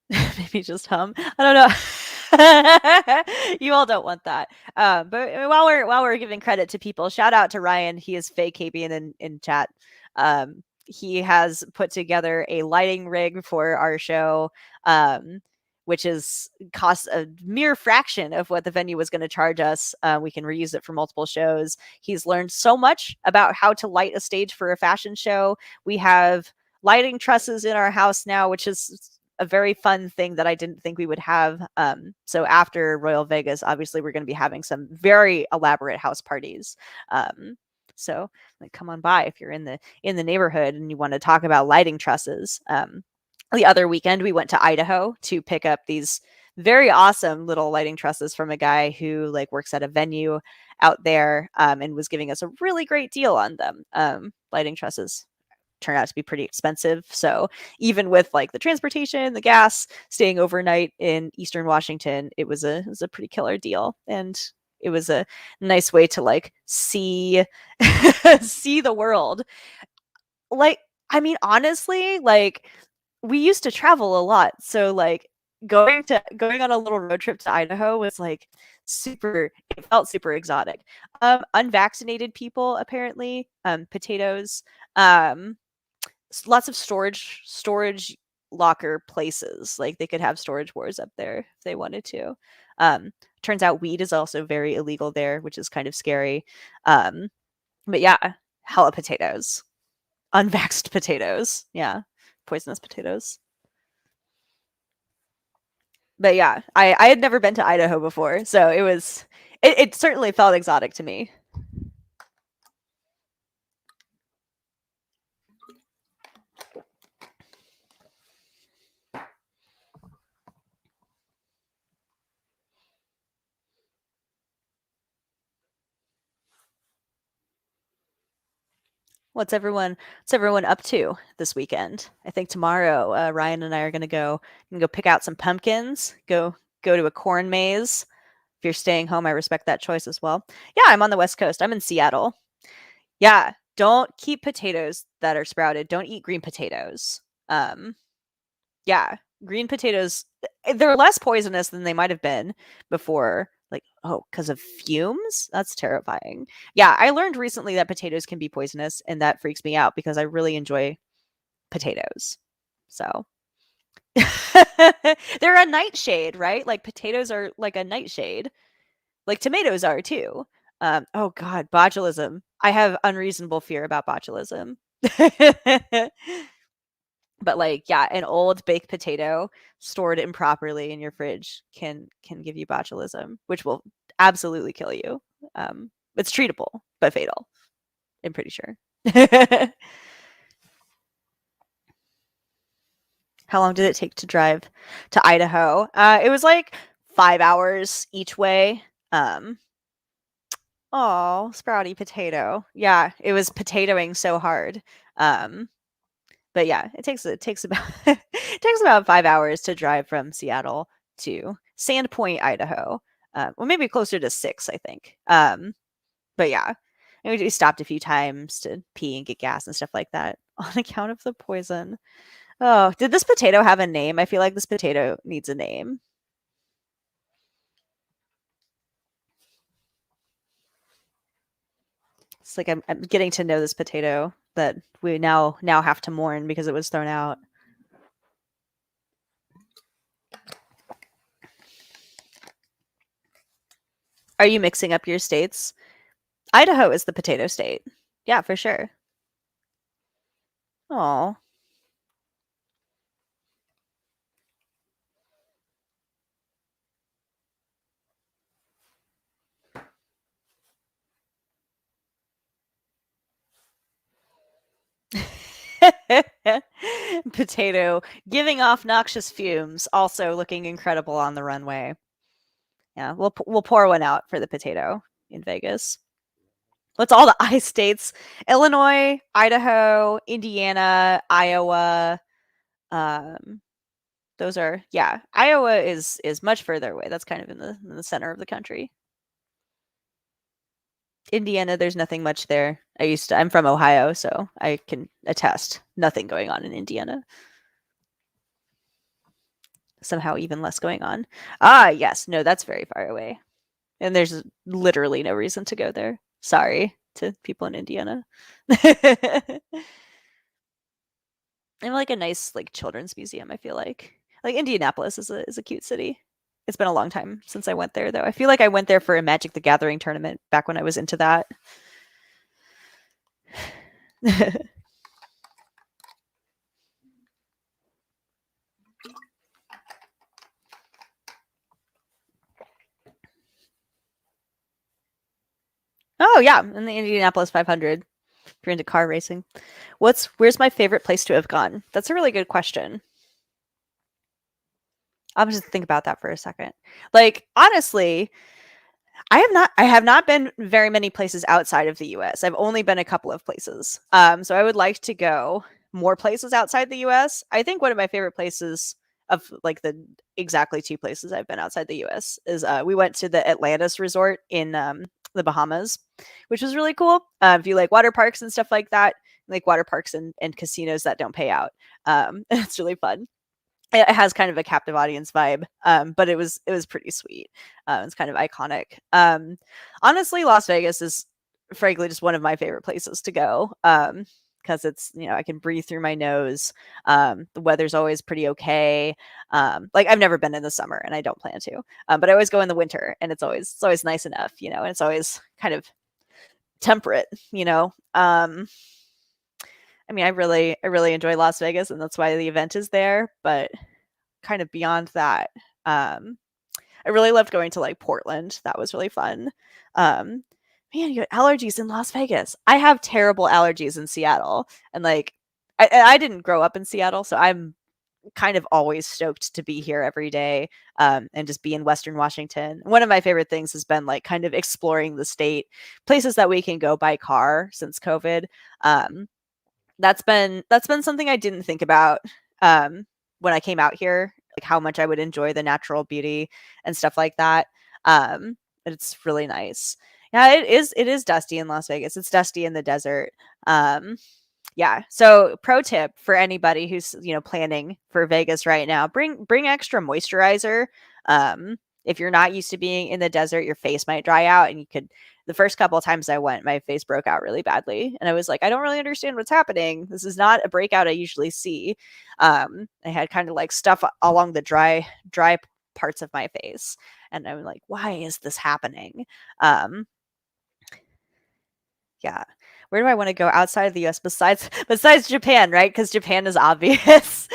Maybe just hum. I don't know. You all don't want that. But while we're giving credit to people, shout out to Ryan. He is fake Cabian in chat. He has put together a lighting rig for our show, which costs a mere fraction of what the venue was going to charge us. We can reuse it for multiple shows. He's learned so much about how to light a stage for a fashion show. We have lighting trusses in our house now, which is a very fun thing that I didn't think we would have. So after Royal Vegas, obviously we're going to be having some very elaborate house parties. So like, come on by if you're in the neighborhood and you want to talk about lighting trusses. The other weekend we went to Idaho to pick up these very awesome little lighting trusses from a guy who like works at a venue out there, and was giving us a really great deal on them. Lighting trusses turned out to be pretty expensive. So even with like the transportation, the gas, staying overnight in Eastern Washington, it was a pretty killer deal. And it was a nice way to like see the world. Like, I mean, honestly, like we used to travel a lot. So like going on a little road trip to Idaho was like it felt super exotic. Unvaccinated people apparently, potatoes, lots of storage locker places. Like they could have storage wars up there if they wanted to. Turns out weed is also very illegal there, which is kind of scary. But yeah, hella potatoes. Unvaxxed potatoes. Yeah. Poisonous potatoes. But yeah, I had never been to Idaho before, so it certainly felt exotic to me. What's everyone up to this weekend? I think tomorrow, Ryan and I are gonna go pick out some pumpkins, go to a corn maze. If you're staying home, I respect that choice as well. Yeah, I'm on the West Coast. I'm in Seattle. Yeah, don't keep potatoes that are sprouted. Don't eat green potatoes. Yeah, green potatoes, they're less poisonous than they might have been before. Like, oh, because of fumes? That's terrifying. Yeah, I learned recently that potatoes can be poisonous, and that freaks me out because I really enjoy potatoes. So they're a nightshade, right? Like potatoes are like a nightshade, like tomatoes are too. Oh God, botulism. I have unreasonable fear about botulism. But like, yeah, an old baked potato stored improperly in your fridge can give you botulism, which will absolutely kill you. It's treatable, but fatal. I'm pretty sure. How long did it take to drive to Idaho? It was like 5 hours each way. Oh, sprouty potato. Yeah, it was potatoing so hard. Um, but yeah, it takes about it takes about 5 hours to drive from Seattle to Sandpoint, Idaho. Well, maybe closer to 6, I think. But yeah, and we stopped a few times to pee and get gas and stuff like that on account of the poison. Oh, did this potato have a name? I feel like this potato needs a name. It's like I'm getting to know this potato that we now have to mourn because it was thrown out. Are you mixing up your states? Idaho is the potato state. Yeah, for sure. Oh. Potato giving off noxious fumes, also looking incredible on the runway. Yeah, we'll pour one out for the potato in Vegas. What's all the I states? Illinois, Idaho, Indiana, Iowa. Those are, yeah. Iowa is much further away. That's kind of in the center of the country. Indiana, there's nothing much there. I'm from Ohio, so I can attest nothing going on in Indiana. Somehow even less going on. Ah, yes. No, that's very far away. And there's literally no reason to go there. Sorry to people in Indiana. And like a nice like children's museum, I feel like. Like Indianapolis is a cute city. It's been a long time since I went there though. I feel like I went there for a Magic the Gathering tournament back when I was into that. Oh yeah, in the Indianapolis 500. If you're into car racing. Where's my favorite place to have gone? That's a really good question. I'll just think about that for a second. Like honestly, I have not been very many places outside of the US. I've only been a couple of places. So I would like to go more places outside the US. I think one of my favorite places of like the exactly 2 places I've been outside the US is we went to the Atlantis resort in the Bahamas, which was really cool. If you like water parks and stuff like that, like water parks and casinos that don't pay out. It's really fun. It has kind of a captive audience vibe, but it was pretty sweet. It's kind of iconic. Honestly, Las Vegas is frankly just one of my favorite places to go because it's I can breathe through my nose. The weather's always pretty okay. Like I've never been in the summer, and I don't plan to. But I always go in the winter, and it's always nice enough, and it's always kind of temperate. I mean, I really enjoy Las Vegas, and that's why the event is there. But kind of beyond that, I really loved going to like Portland. That was really fun. Man, you get allergies in Las Vegas. I have terrible allergies in Seattle, and like I didn't grow up in Seattle, so I'm kind of always stoked to be here every day and just be in Western Washington. One of my favorite things has been like kind of exploring the state, places that we can go by car since COVID. That's been something I didn't think about when I came out here, like how much I would enjoy the natural beauty and stuff like that. It's really nice. Yeah, it is dusty in Las Vegas. It's dusty in the desert. Yeah. So pro tip for anybody who's planning for Vegas right now, bring extra moisturizer. if you're not used to being in the desert, your face might dry out, and the first couple of times I went, my face broke out really badly. And I was like, I don't really understand what's happening. This is not a breakout I usually see. I had kind of like stuff along the dry parts of my face. And I'm like, why is this happening? Yeah. Where do I want to go outside of the US besides Japan, right? Because Japan is obvious.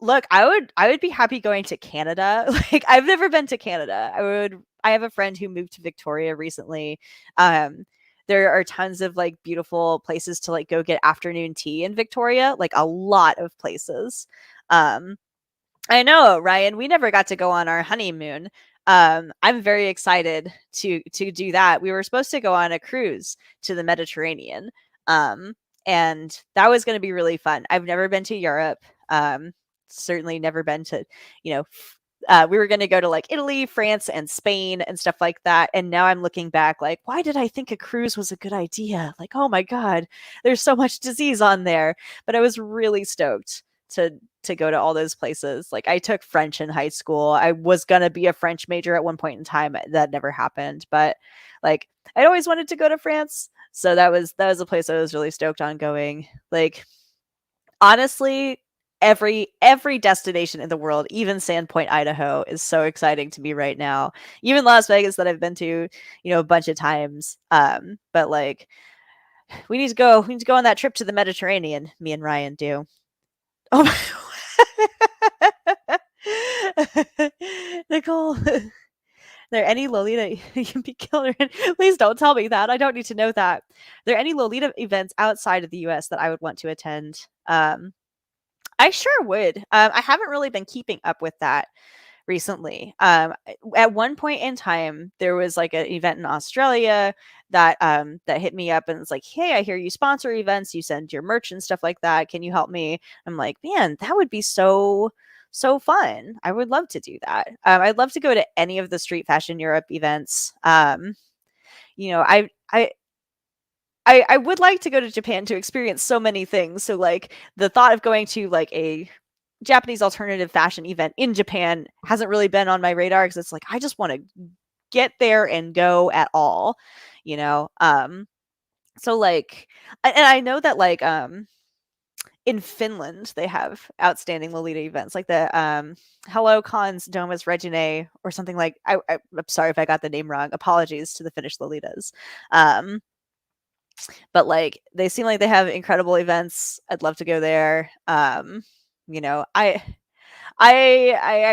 Look, I would be happy going to Canada. Like, I've never been to Canada. I have a friend who moved to Victoria recently. There are tons of like beautiful places to like go get afternoon tea in Victoria, like a lot of places. I know, Ryan, we never got to go on our honeymoon. I'm very excited to do that. We were supposed to go on a cruise to the Mediterranean. And that was going to be really fun. I've never been to Europe. Certainly never been to, we were going to go to like Italy, France, and Spain and stuff like that. And now I'm looking back like, why did I think a cruise was a good idea? Like, oh my God, there's so much disease on there. But I was really stoked to go to all those places. Like, I took French in high school. I was going to be a French major at one point in time. That never happened. But like, I'd always wanted to go to France. So that was a place I was really stoked on going. Like, honestly, every destination in the world, even Sandpoint, Idaho, is so exciting to me right now. Even Las Vegas, that I've been to, a bunch of times. But like, we need to go on that trip to the Mediterranean. Me and Ryan do. Oh my Nicole, are there any Lolita you can be killer in? Please don't tell me that. I don't need to know that. Are there any Lolita events outside of the US that I would want to attend? I sure would. I haven't really been keeping up with that recently. At one point in time, there was like an event in Australia that hit me up and it's like, hey, I hear you sponsor events, you send your merch and stuff like that. Can you help me? I'm like, man, that would be so fun. I would love to do that. I'd love to go to any of the Street Fashion Europe events. I would like to go to Japan to experience so many things. So like the thought of going to like a Japanese alternative fashion event in Japan hasn't really been on my radar because it's like, I just want to get there and go at all, so like, and I know that like, in Finland, they have outstanding Lolita events, like the Hello Cons Domus Reginae or something like. I'm sorry if I got the name wrong. Apologies to the Finnish Lolitas. But like, they seem like they have incredible events. I'd love to go there. I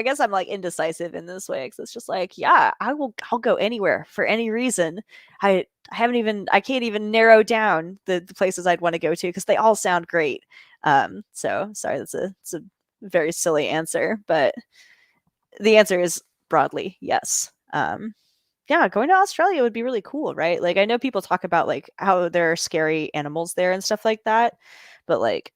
guess I'm like indecisive in this way because it's just like, yeah, I'll go anywhere for any reason. I can't even narrow down the places I'd want to go to because they all sound great. So sorry, it's a very silly answer, but the answer is broadly yes. Yeah, going to Australia would be really cool, right? Like, I know people talk about like how there are scary animals there and stuff like that, but like,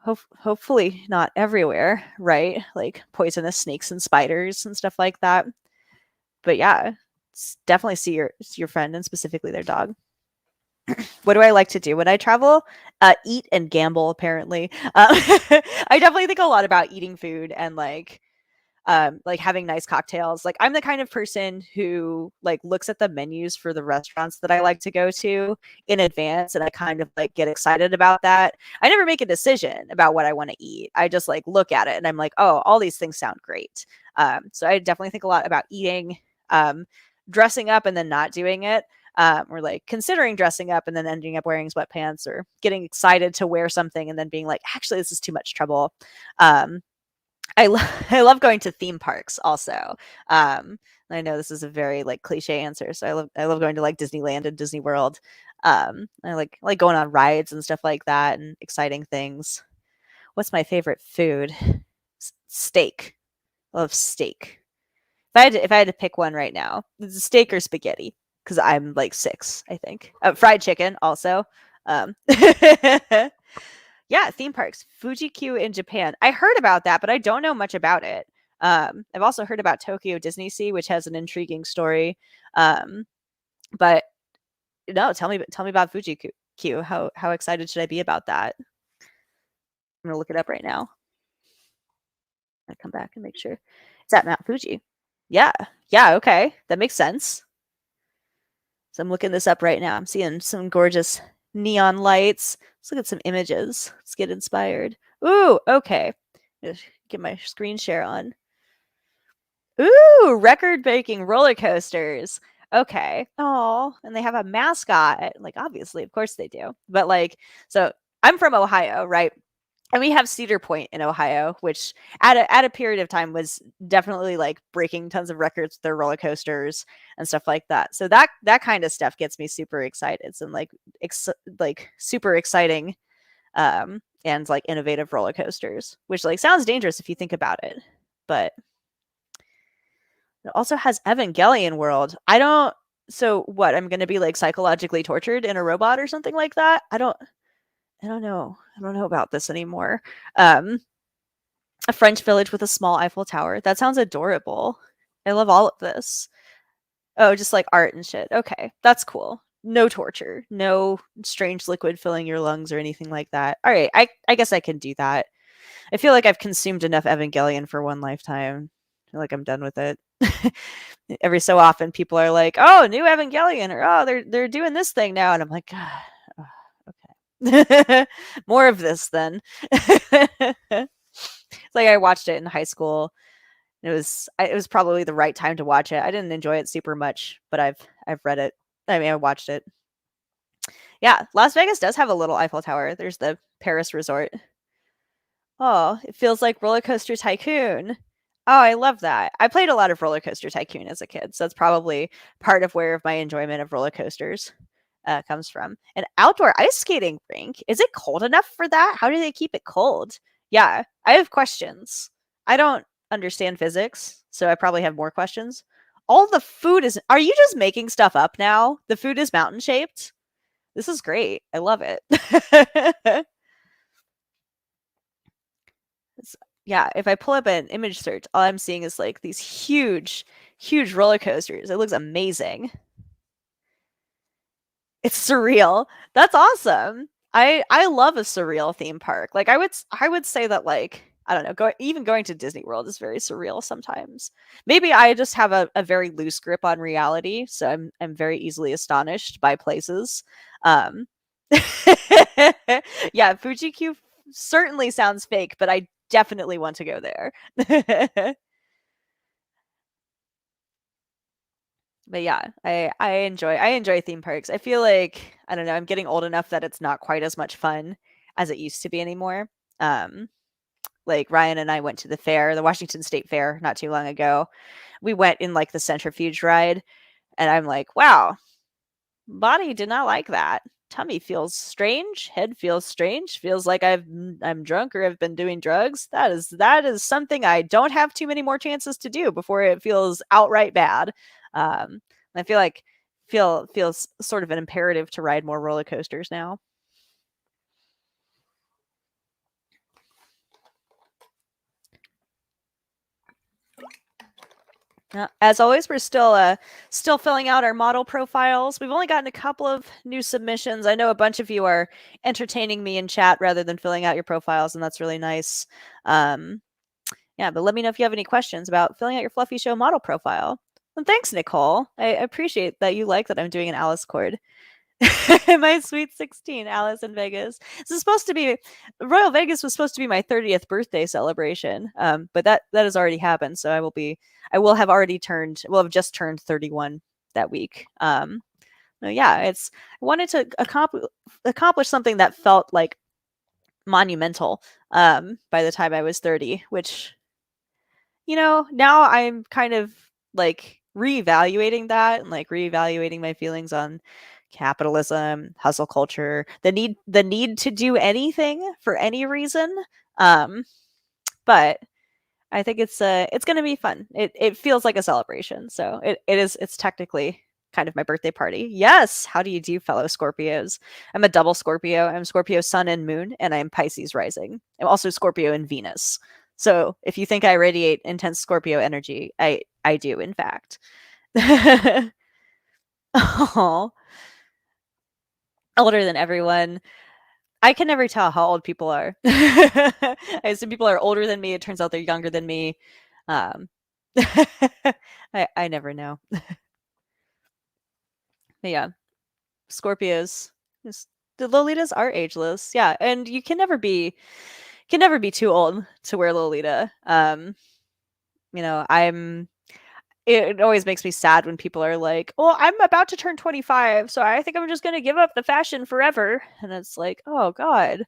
hopefully not everywhere, right? Like poisonous snakes and spiders and stuff like that. But yeah, definitely see your friend and specifically their dog. What do I like to do when I travel? Eat and gamble, apparently. I definitely think a lot about eating food and like having nice cocktails. Like, I'm the kind of person who like looks at the menus for the restaurants that I like to go to in advance, and I kind of like get excited about that. I never make a decision about what I want to eat. I just like look at it and I'm like, oh, all these things sound great. So I definitely think a lot about eating, dressing up and then not doing it. Or like considering dressing up and then ending up wearing sweatpants, or getting excited to wear something and then being like, actually, this is too much trouble. I love going to theme parks also. I know this is a very like cliche answer, so I love going to like Disneyland and Disney World. I like going on rides and stuff like that and exciting things. What's my favorite food? Steak. I love steak. If I had to pick one right now, it's steak or spaghetti, because I'm like 6, I think. Fried chicken also. Yeah, theme parks. Fuji-Q in Japan. I heard about that, but I don't know much about it. I've also heard about Tokyo Disney Sea, which has an intriguing story. But no, tell me about Fuji-Q. How excited should I be about that? I'm gonna look it up right now. I come back and make sure. It's at Mount Fuji. Yeah. Yeah, okay. That makes sense. So I'm looking this up right now. I'm seeing some gorgeous neon lights. Let's look at some images. Let's get inspired. Ooh, okay. Get my screen share on. Ooh, record-breaking roller coasters. Okay. Oh, and they have a mascot. Like, obviously, of course they do. But like, so I'm from Ohio, right? And we have Cedar Point in Ohio, which at a period of time was definitely like breaking tons of records with their roller coasters and stuff like that. So that kind of stuff gets me super excited. And like super exciting and like innovative roller coasters, which like sounds dangerous if you think about it. But it also has Evangelion World. So what? I'm going to be like psychologically tortured in a robot or something like that? I don't know. I don't know about this anymore. A French village with a small Eiffel Tower. That sounds adorable. I love all of this. Oh, just like art and shit. Okay, that's cool. No torture. No strange liquid filling your lungs or anything like that. All right, I guess I can do that. I feel like I've consumed enough Evangelion for one lifetime. I feel like I'm done with it. Every so often, people are like, "Oh, new Evangelion," or "Oh, they're doing this thing now," and I'm like, okay, more of this then. It's like I watched it in high school. It was probably the right time to watch it. I didn't enjoy it super much, but I've read it. I mean, I watched it. Yeah, Las Vegas does have a little Eiffel Tower. There's the Paris resort. Oh, it feels like Roller Coaster Tycoon. Oh, I love that. I played a lot of Roller Coaster Tycoon as a kid, so that's probably part of where my enjoyment of roller coasters comes from. An outdoor ice skating rink. Is it cold enough for that? How do they keep it cold? Yeah, I have questions. I don't understand physics, so I probably have more questions. All the food is. Are you just making stuff up now? The food is mountain shaped. This is great. I love it. Yeah, if I pull up an image search, all I'm seeing is like these huge, huge roller coasters. It looks amazing. It's surreal. That's awesome. I love a surreal theme park. Like I would say that like I don't know, even going to Disney World is very surreal sometimes. Maybe I just have a very loose grip on reality, so I'm very easily astonished by places. Um yeah, Fuji Q certainly sounds fake, but I definitely want to go there. But yeah, I enjoy theme parks. I feel like I don't know, I'm getting old enough that it's not quite as much fun as it used to be anymore. Um, like Ryan and I went to the fair, the Washington State Fair, not too long ago. We went in like the centrifuge ride, and I'm like, wow, body did not like that. Tummy feels strange. Head feels strange. Feels like I'm drunk or have been doing drugs. That is something I don't have too many more chances to do before it feels outright bad. I feel like feels sort of an imperative to ride more roller coasters now. As always, we're still filling out our model profiles. We've only gotten a couple of new submissions. I know a bunch of you are entertaining me in chat rather than filling out your profiles, and that's really nice. Yeah, but let me know if you have any questions about filling out your Fluffy Show model profile. And thanks, Nicole. I appreciate that you like that I'm doing an Alice chord. My sweet 16, Alice in Vegas. This is supposed to be Royal Vegas was supposed to be my 30th birthday celebration. But that has already happened. So I will have just turned 31 that week. Yeah, I wanted to accomplish something that felt like monumental by the time I was 30, which now I'm kind of like reevaluating that and like reevaluating my feelings on capitalism, hustle culture, the need to do anything for any reason. But I think it's going to be fun. It feels like a celebration. So it's technically kind of my birthday party. Yes. How do you do, fellow Scorpios? I'm a double Scorpio. I'm Scorpio sun and moon, and I'm Pisces rising. I'm also Scorpio and Venus. So if you think I radiate intense Scorpio energy, I do, in fact. Oh, older than everyone. I can never tell how old people are. I assume people are older than me. It turns out they're younger than me. I never know. But yeah, Scorpios. The Lolitas are ageless. Yeah, and you can never be too old to wear Lolita. It always makes me sad when people are like, "Oh, I'm about to turn 25, so I think I'm just going to give up the fashion forever." And it's like, "Oh god.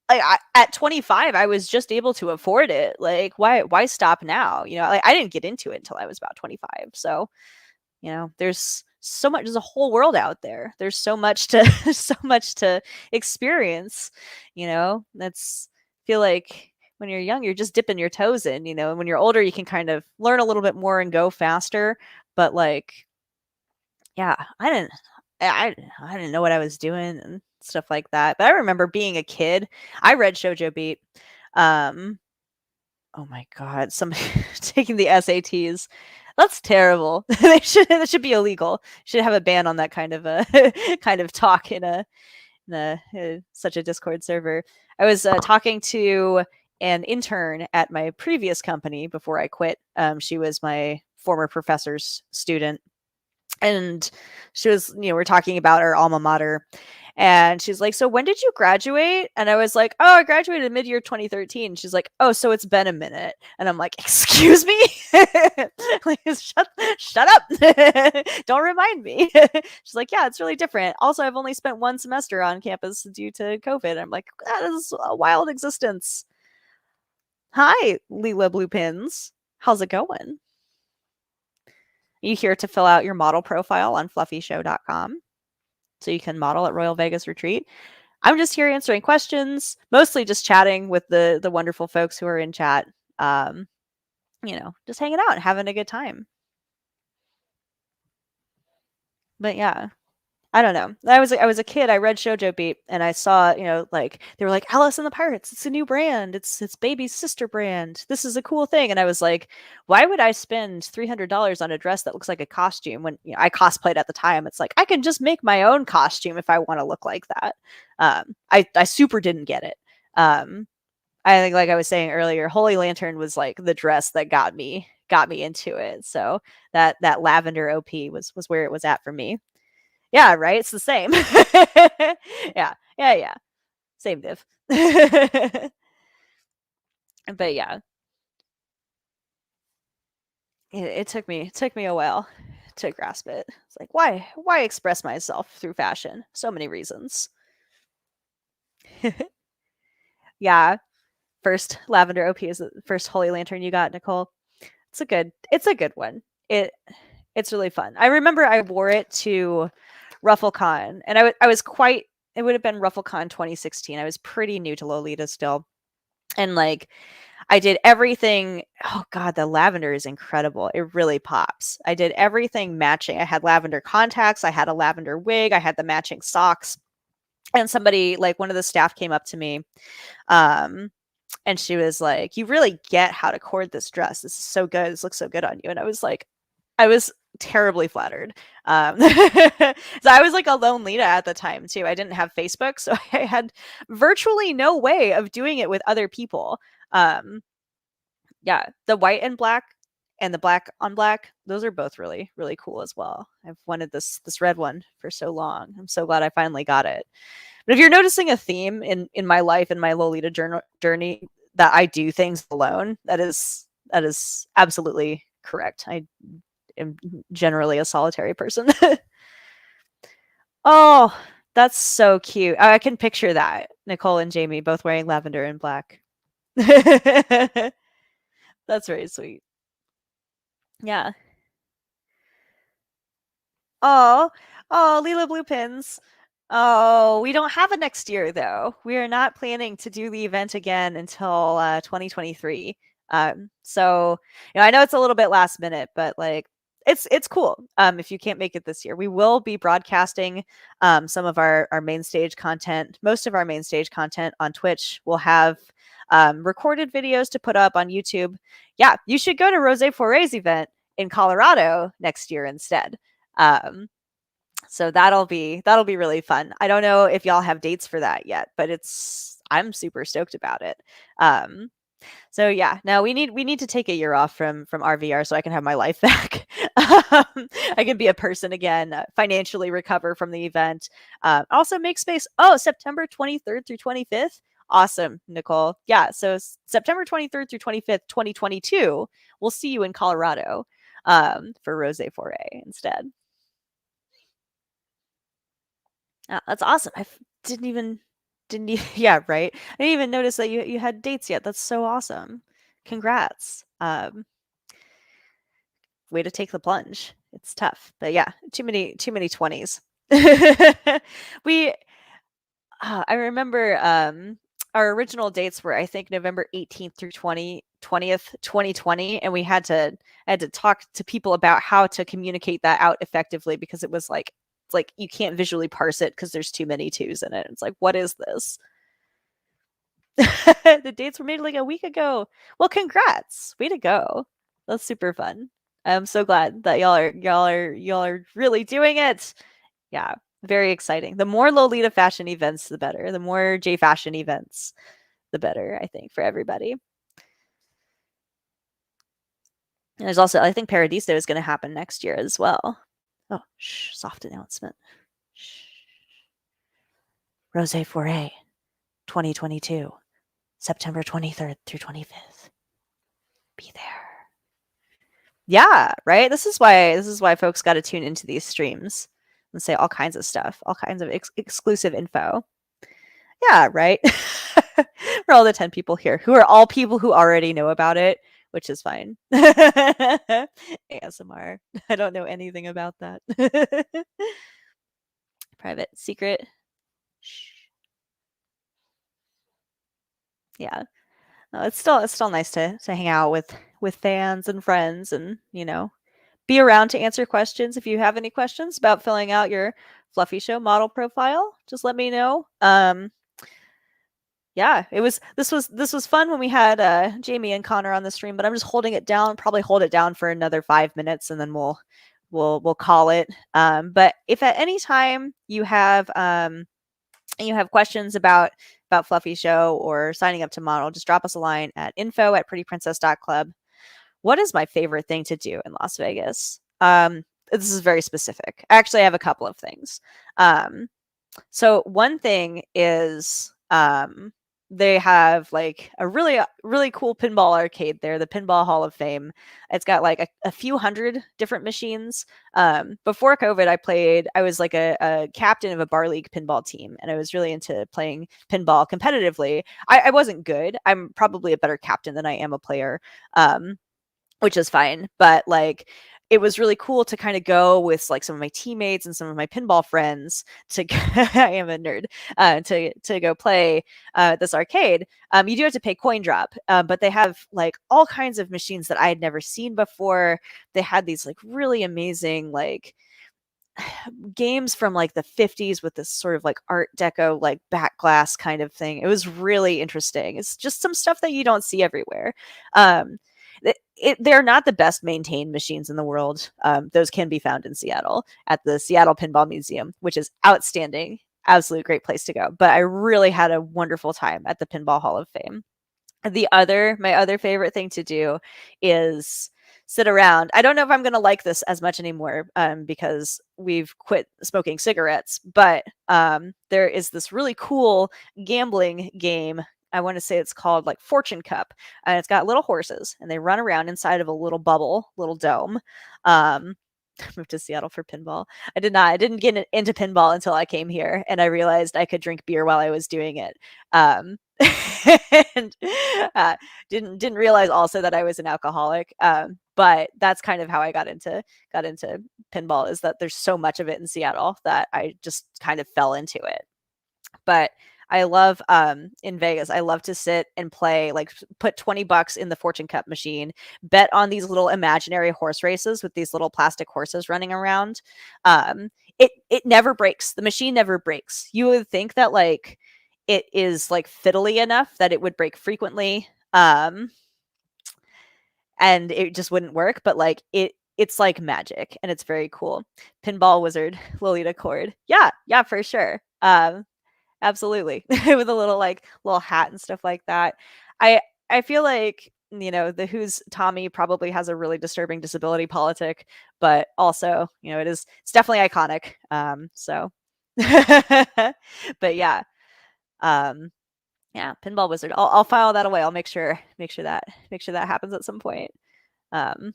At 25, I was just able to afford it. Like, why stop now?" Like I didn't get into it until I was about 25. So, there's a whole world out there. There's so much to so much to experience. That's feel like when you're young, you're just dipping your toes in. And when you're older, you can kind of learn a little bit more and go faster. But like, yeah, I didn't know what I was doing and stuff like that. But I remember being a kid. I read Shoujo Beat. Um, oh my god, somebody taking the SATs. That's terrible. That should be illegal. Should have a ban on that kind of kind of talk in such a Discord server. I was talking to an intern at my previous company before I quit. She was my former professor's student, and she was, we're talking about our alma mater, and she's like, "So when did you graduate?" And I was like, "Oh, I graduated mid-year 2013." She's like, "Oh, so it's been a minute." And I'm like, "Excuse me?" Like, shut up. Don't remind me. She's like, "Yeah, it's really different. Also, I've only spent one semester on campus due to COVID." I'm like, "That is a wild existence." Hi, Leela Blue Pins. How's it going? You here to fill out your model profile on fluffyshow.com so you can model at Royal Vegas Retreat. I'm just here answering questions, mostly just chatting with the wonderful folks who are in chat. Just hanging out and having a good time. But yeah, I don't know. I was a kid. I read Shoujo Beat, and I saw, like they were like, Alice and the Pirates. It's a new brand. It's baby's sister brand. This is a cool thing. And I was like, why would I spend $300 on a dress that looks like a costume when I cosplayed at the time? It's like I can just make my own costume if I want to look like that. I super didn't get it. I think, like I was saying earlier, Holy Lantern was like the dress that got me into it. So that lavender OP was where it was at for me. Yeah, right? It's the same. Yeah. Same div. But yeah. It took me a while to grasp it. It's like, why express myself through fashion? So many reasons. Yeah. First lavender OP is the first Holy Lantern you got, Nicole. It's a good one. It's really fun. I remember I wore it to RuffleCon, and I was quite. It would have been RuffleCon 2016. I was pretty new to Lolita still, and like I did everything. Oh god, the lavender is incredible. It really pops. I did everything matching. I had lavender contacts. I had a lavender wig. I had the matching socks. And somebody, like one of the staff, came up to me, and she was like, "You really get how to cord this dress. This is so good. This looks so good on you." And I was terribly flattered. So I was like a lone Lita at the time too. I didn't have Facebook, so I had virtually no way of doing it with other people. Yeah, the white and black and the black on black, those are both really, really cool as well. I've wanted this red one for so long. I'm so glad I finally got it. But if you're noticing a theme in my life, in my Lolita journey, that I do things alone, that is absolutely correct. I am generally a solitary person. Oh, that's so cute. I can picture that. Nicole and Jamie both wearing lavender and black. That's very sweet. Yeah. Oh, oh, Leela Blue Pins. Oh, we don't have a next year though. We are not planning to do the event again until 2023. So I know it's a little bit last minute, but like it's cool. If you can't make it this year, we will be broadcasting some of our main stage content. Most of our main stage content on Twitch. We'll have recorded videos to put up on YouTube. Yeah, you should go to Rose Fouray's event in Colorado next year instead. So that'll be really fun. I don't know if y'all have dates for that yet, but I'm super stoked about it. So yeah, no, we need to take a year off from RVR so I can have my life back. I can be a person again, financially recover from the event. Also make space. Oh, September 23rd through 25th. Awesome, Nicole. Yeah, so September 23rd through 25th, 2022. We'll see you in Colorado for Rose Foray instead. That's awesome. Yeah, right. I didn't even notice that you had dates yet. That's so awesome. Congrats. Way to take the plunge. It's tough, but yeah, too many 20s. we I remember our original dates were I think November 18th through 20th 2020, and I had to talk to people about how to communicate that out effectively because it was like it's like you can't visually parse it because there's too many twos in it. It's like, what is this? The dates were made like a week ago. Well, congrats. Way to go. That's super fun. I'm so glad that y'all are really doing it. Yeah, very exciting. The more Lolita fashion events, the better. The more J fashion events, the better, I think, for everybody. And there's also, I think Paradiso is going to happen next year as well. Oh, shh, soft announcement. Shh. Rose Foray, 2022, September 23rd through 25th. Be there. Yeah, right? This is why folks got to tune into these streams and say all kinds of stuff, all kinds of exclusive info. Yeah, right? For all the 10 people here who are all people who already know about it, which is fine. ASMR. I don't know anything about that. Private secret. Shh. Yeah. No, it's still nice to hang out with fans and friends and, be around to answer questions. If you have any questions about filling out your Fluffy Show model profile, just let me know. Yeah, this was fun when we had Jamie and Connor on the stream, but I'm just holding it down, probably hold it down for another 5 minutes and then we'll call it. But if at any time you have questions about Fluffy Show or signing up to model, just drop us a line at info@prettyprincess.club. What is my favorite thing to do in Las Vegas? This is very specific. Actually, I have a couple of things. So one thing is they have like a really cool pinball arcade there, the Pinball Hall of Fame. It's got like a few hundred different machines. Before COVID, I was like a captain of a bar league pinball team, and I was really into playing pinball competitively. I wasn't good. I'm probably a better captain than I am a player. Which is fine, but like it was really cool to kind of go with like some of my teammates and some of my pinball friends to I am a nerd to go play this arcade. You do have to pay coin drop, but they have like all kinds of machines that I had never seen before. They had these like really amazing like games from like the 50s with this sort of like art deco like back glass kind of thing. It was really interesting. It's just some stuff that you don't see everywhere. They're not the best maintained machines in the world. Those can be found in Seattle at the Seattle Pinball Museum, which is outstanding. Absolute great place to go. But I really had a wonderful time at the Pinball Hall of Fame. My other favorite thing to do is sit around. I don't know if I'm going to like this as much anymore because we've quit smoking cigarettes, but there is this really cool gambling game. I want to say it's called like Fortune Cup, and it's got little horses, and they run around inside of a little bubble, little dome. Moved to Seattle for pinball. I didn't get into pinball until I came here, and I realized I could drink beer while I was doing it. And didn't realize also that I was an alcoholic. But that's kind of how I got into pinball, is that there's so much of it in Seattle that I just kind of fell into it. But I love in Vegas, I love to sit and play, like put $20 in the Fortune Cup machine, bet on these little imaginary horse races with these little plastic horses running around. It never breaks. The machine never breaks. You would think that like it is like fiddly enough that it would break frequently. And it just wouldn't work, but like it's like magic and it's very cool. Pinball Wizard, Lolita Cord. Yeah, for sure. Absolutely. With a little hat and stuff like that. I feel like, the Who's Tommy probably has a really disturbing disability politic, but also, it's definitely iconic. So, but yeah, um, yeah, Pinball Wizard. I'll file that away. I'll make sure that happens at some point. Um,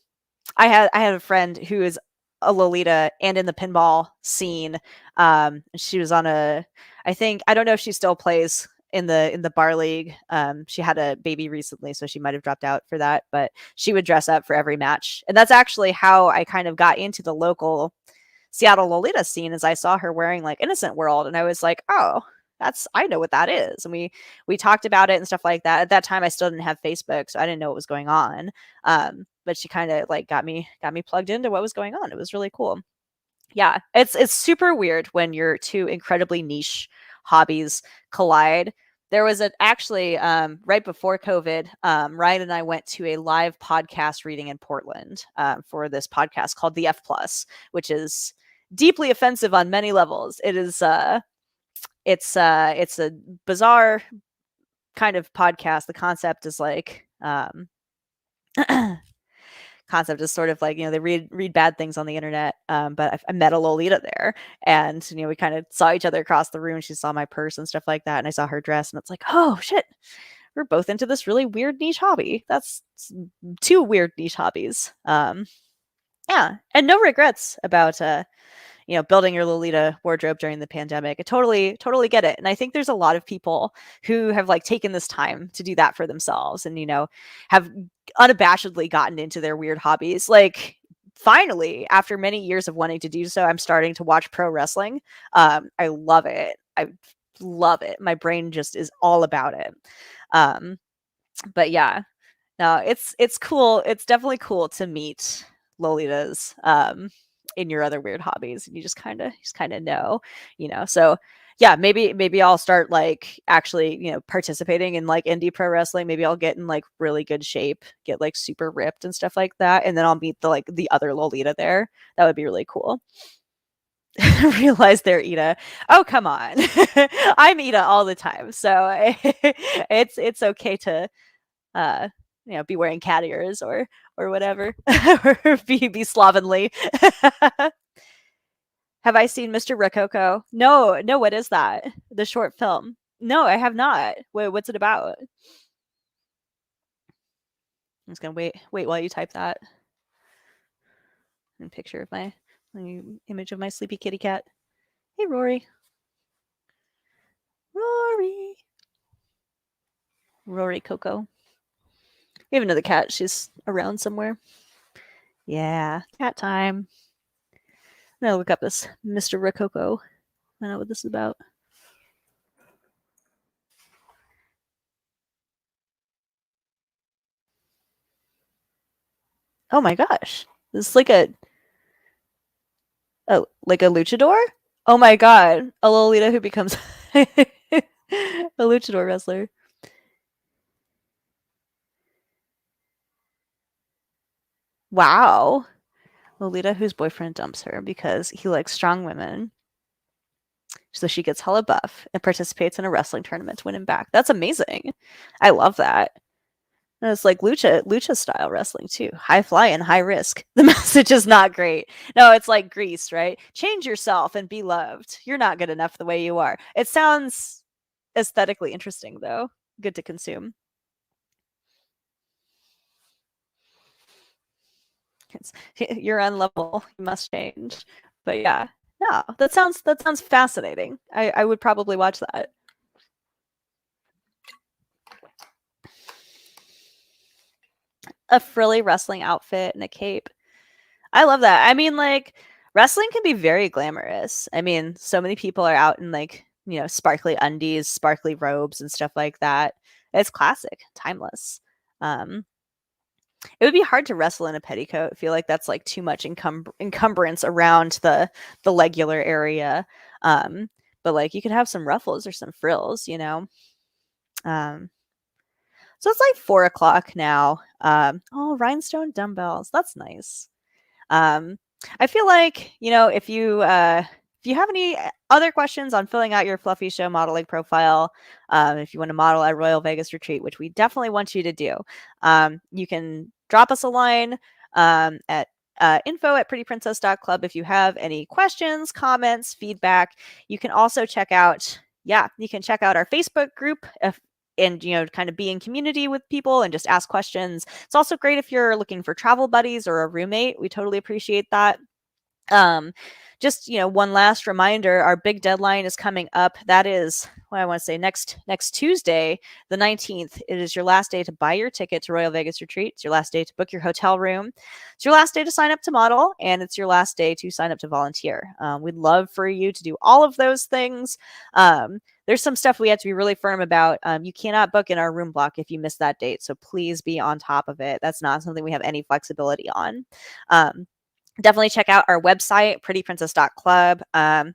I had a friend who is a Lolita and in the pinball scene. She was on I don't know if she still plays in the bar league. She had a baby recently, so she might have dropped out for that, but she would dress up for every match. And that's actually how I kind of got into the local Seattle Lolita scene, as I saw her wearing like Innocent World, and I was like, oh, I know what that is. And we talked about it and stuff like that. At that time I still didn't have Facebook, so I didn't know what was going on. But she kind of like got me plugged into what was going on. It was really cool. Yeah, it's super weird when your two incredibly niche hobbies collide. There was actually right before COVID, Ryan and I went to a live podcast reading in Portland for this podcast called The F Plus, which is deeply offensive on many levels. It's a bizarre kind of podcast. The concept is like concept is sort of like, they read bad things on the internet. But I met a Lolita there, and we kind of saw each other across the room. She saw my purse and stuff like that, and I saw her dress, and it's like, oh shit, we're both into this really weird niche hobby. That's two weird niche hobbies. Yeah, and no regrets about building your Lolita wardrobe during the pandemic. I totally get it. And I think there's a lot of people who have like taken this time to do that for themselves and, have unabashedly gotten into their weird hobbies. Like finally, after many years of wanting to do so, I'm starting to watch pro wrestling. I love it. I love it. My brain just is all about it. But yeah, no, it's cool. It's definitely cool to meet Lolitas in your other weird hobbies, and you just kind of know, So yeah, maybe I'll start like actually, participating in like indie pro wrestling. Maybe I'll get in like really good shape, get like super ripped and stuff like that, and then I'll meet the other Lolita there. That would be really cool. Realize they're Ida. Oh, come on. I'm Ida all the time, so it's okay to be wearing cat ears or whatever, or be slovenly. Have I seen Mr. Rococo? No. What is that? The short film? No, I have not. What's it about? I'm just gonna wait while you type that. And picture of my image of my sleepy kitty cat. Hey, Rory. Rory Coco. We have another cat. She's around somewhere. Yeah, cat time. I'm gonna look up this Mr. Rococo. I know what this is about. Oh my gosh. This is like a luchador? Oh my god. A Lolita who becomes a luchador wrestler. Wow. Lolita whose boyfriend dumps her because he likes strong women. So she gets hella buff and participates in a wrestling tournament to win him back. That's amazing. I love that. And it's like lucha style wrestling too. High fly and high risk. The message is not great. No, it's like Grease, right? Change yourself and be loved. You're not good enough the way you are. It sounds aesthetically interesting though. Good to consume. You're unlovable. You must change. But yeah. No, that sounds fascinating. I would probably watch that. A frilly wrestling outfit and a cape. I love that. I mean, like, wrestling can be very glamorous. I mean, so many people are out in like, sparkly undies, sparkly robes and stuff like that. It's classic, timeless. It would be hard to wrestle in a petticoat. I feel like that's like too much encumbrance around the legular area. But like you could have some ruffles or some frills, So it's like 4:00 now. Oh, rhinestone dumbbells. That's nice. I feel like, if if you have any other questions on filling out your Fluffy Show modeling profile, if you want to model at Royal Vegas Retreat, which we definitely want you to do, you can drop us a line at info@prettyprincess.club if you have any questions, comments, feedback. You can also check out our Facebook group and kind of be in community with people and just ask questions. It's also great if you're looking for travel buddies or a roommate. We totally appreciate that. Just one last reminder, our big deadline is coming up. That is what I want to say, next Tuesday, the 19th. It is your last day to buy your ticket to Royal Vegas Retreat. It's your last day to book your hotel room. It's your last day to sign up to model, and it's your last day to sign up to volunteer. We'd love for you to do all of those things. There's some stuff we have to be really firm about. You cannot book in our room block if you miss that date, so please be on top of it. That's not something we have any flexibility on. Definitely check out our website, prettyprincess.club.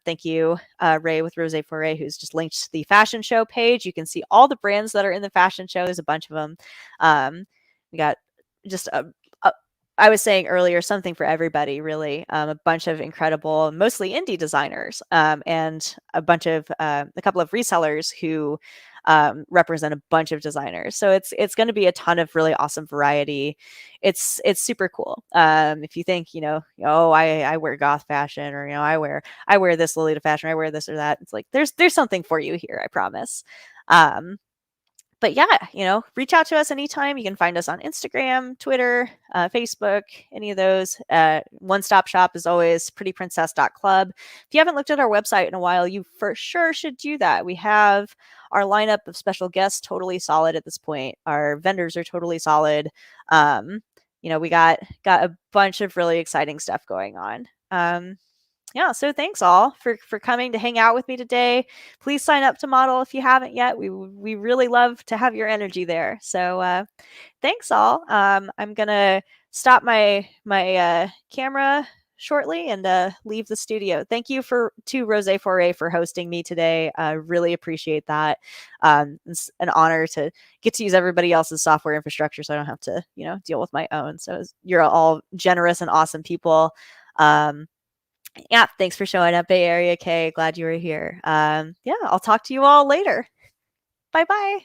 Thank you, Ray with Rose Foray, who's just linked the fashion show page. You can see all the brands that are in the fashion show. There's a bunch of them. We got just I was saying earlier, something for everybody, really. A bunch of incredible, mostly indie designers, and a couple of resellers who represent a bunch of designers. So it's going to be a ton of really awesome variety. It's super cool. If you think, I wear goth fashion, or I wear this Lolita fashion, I wear this or that. It's like there's something for you here, I promise. But yeah, reach out to us anytime. You can find us on Instagram, Twitter, Facebook, any of those. One-stop shop is always prettyprincess.club. If you haven't looked at our website in a while, you for sure should do that. We have our lineup of special guests totally solid at this point. Our vendors are totally solid. We got a bunch of really exciting stuff going on. Yeah, so thanks all for coming to hang out with me today. Please sign up to model if you haven't yet. We really love to have your energy there. So thanks all. I'm gonna stop my camera shortly and leave the studio. Thank you to Rose Foray for hosting me today. I really appreciate that. It's an honor to get to use everybody else's software infrastructure, so I don't have to deal with my own. So you're all generous and awesome people. Yeah, thanks for showing up, Bay Area K. Glad you were here. Yeah, I'll talk to you all later. Bye-bye.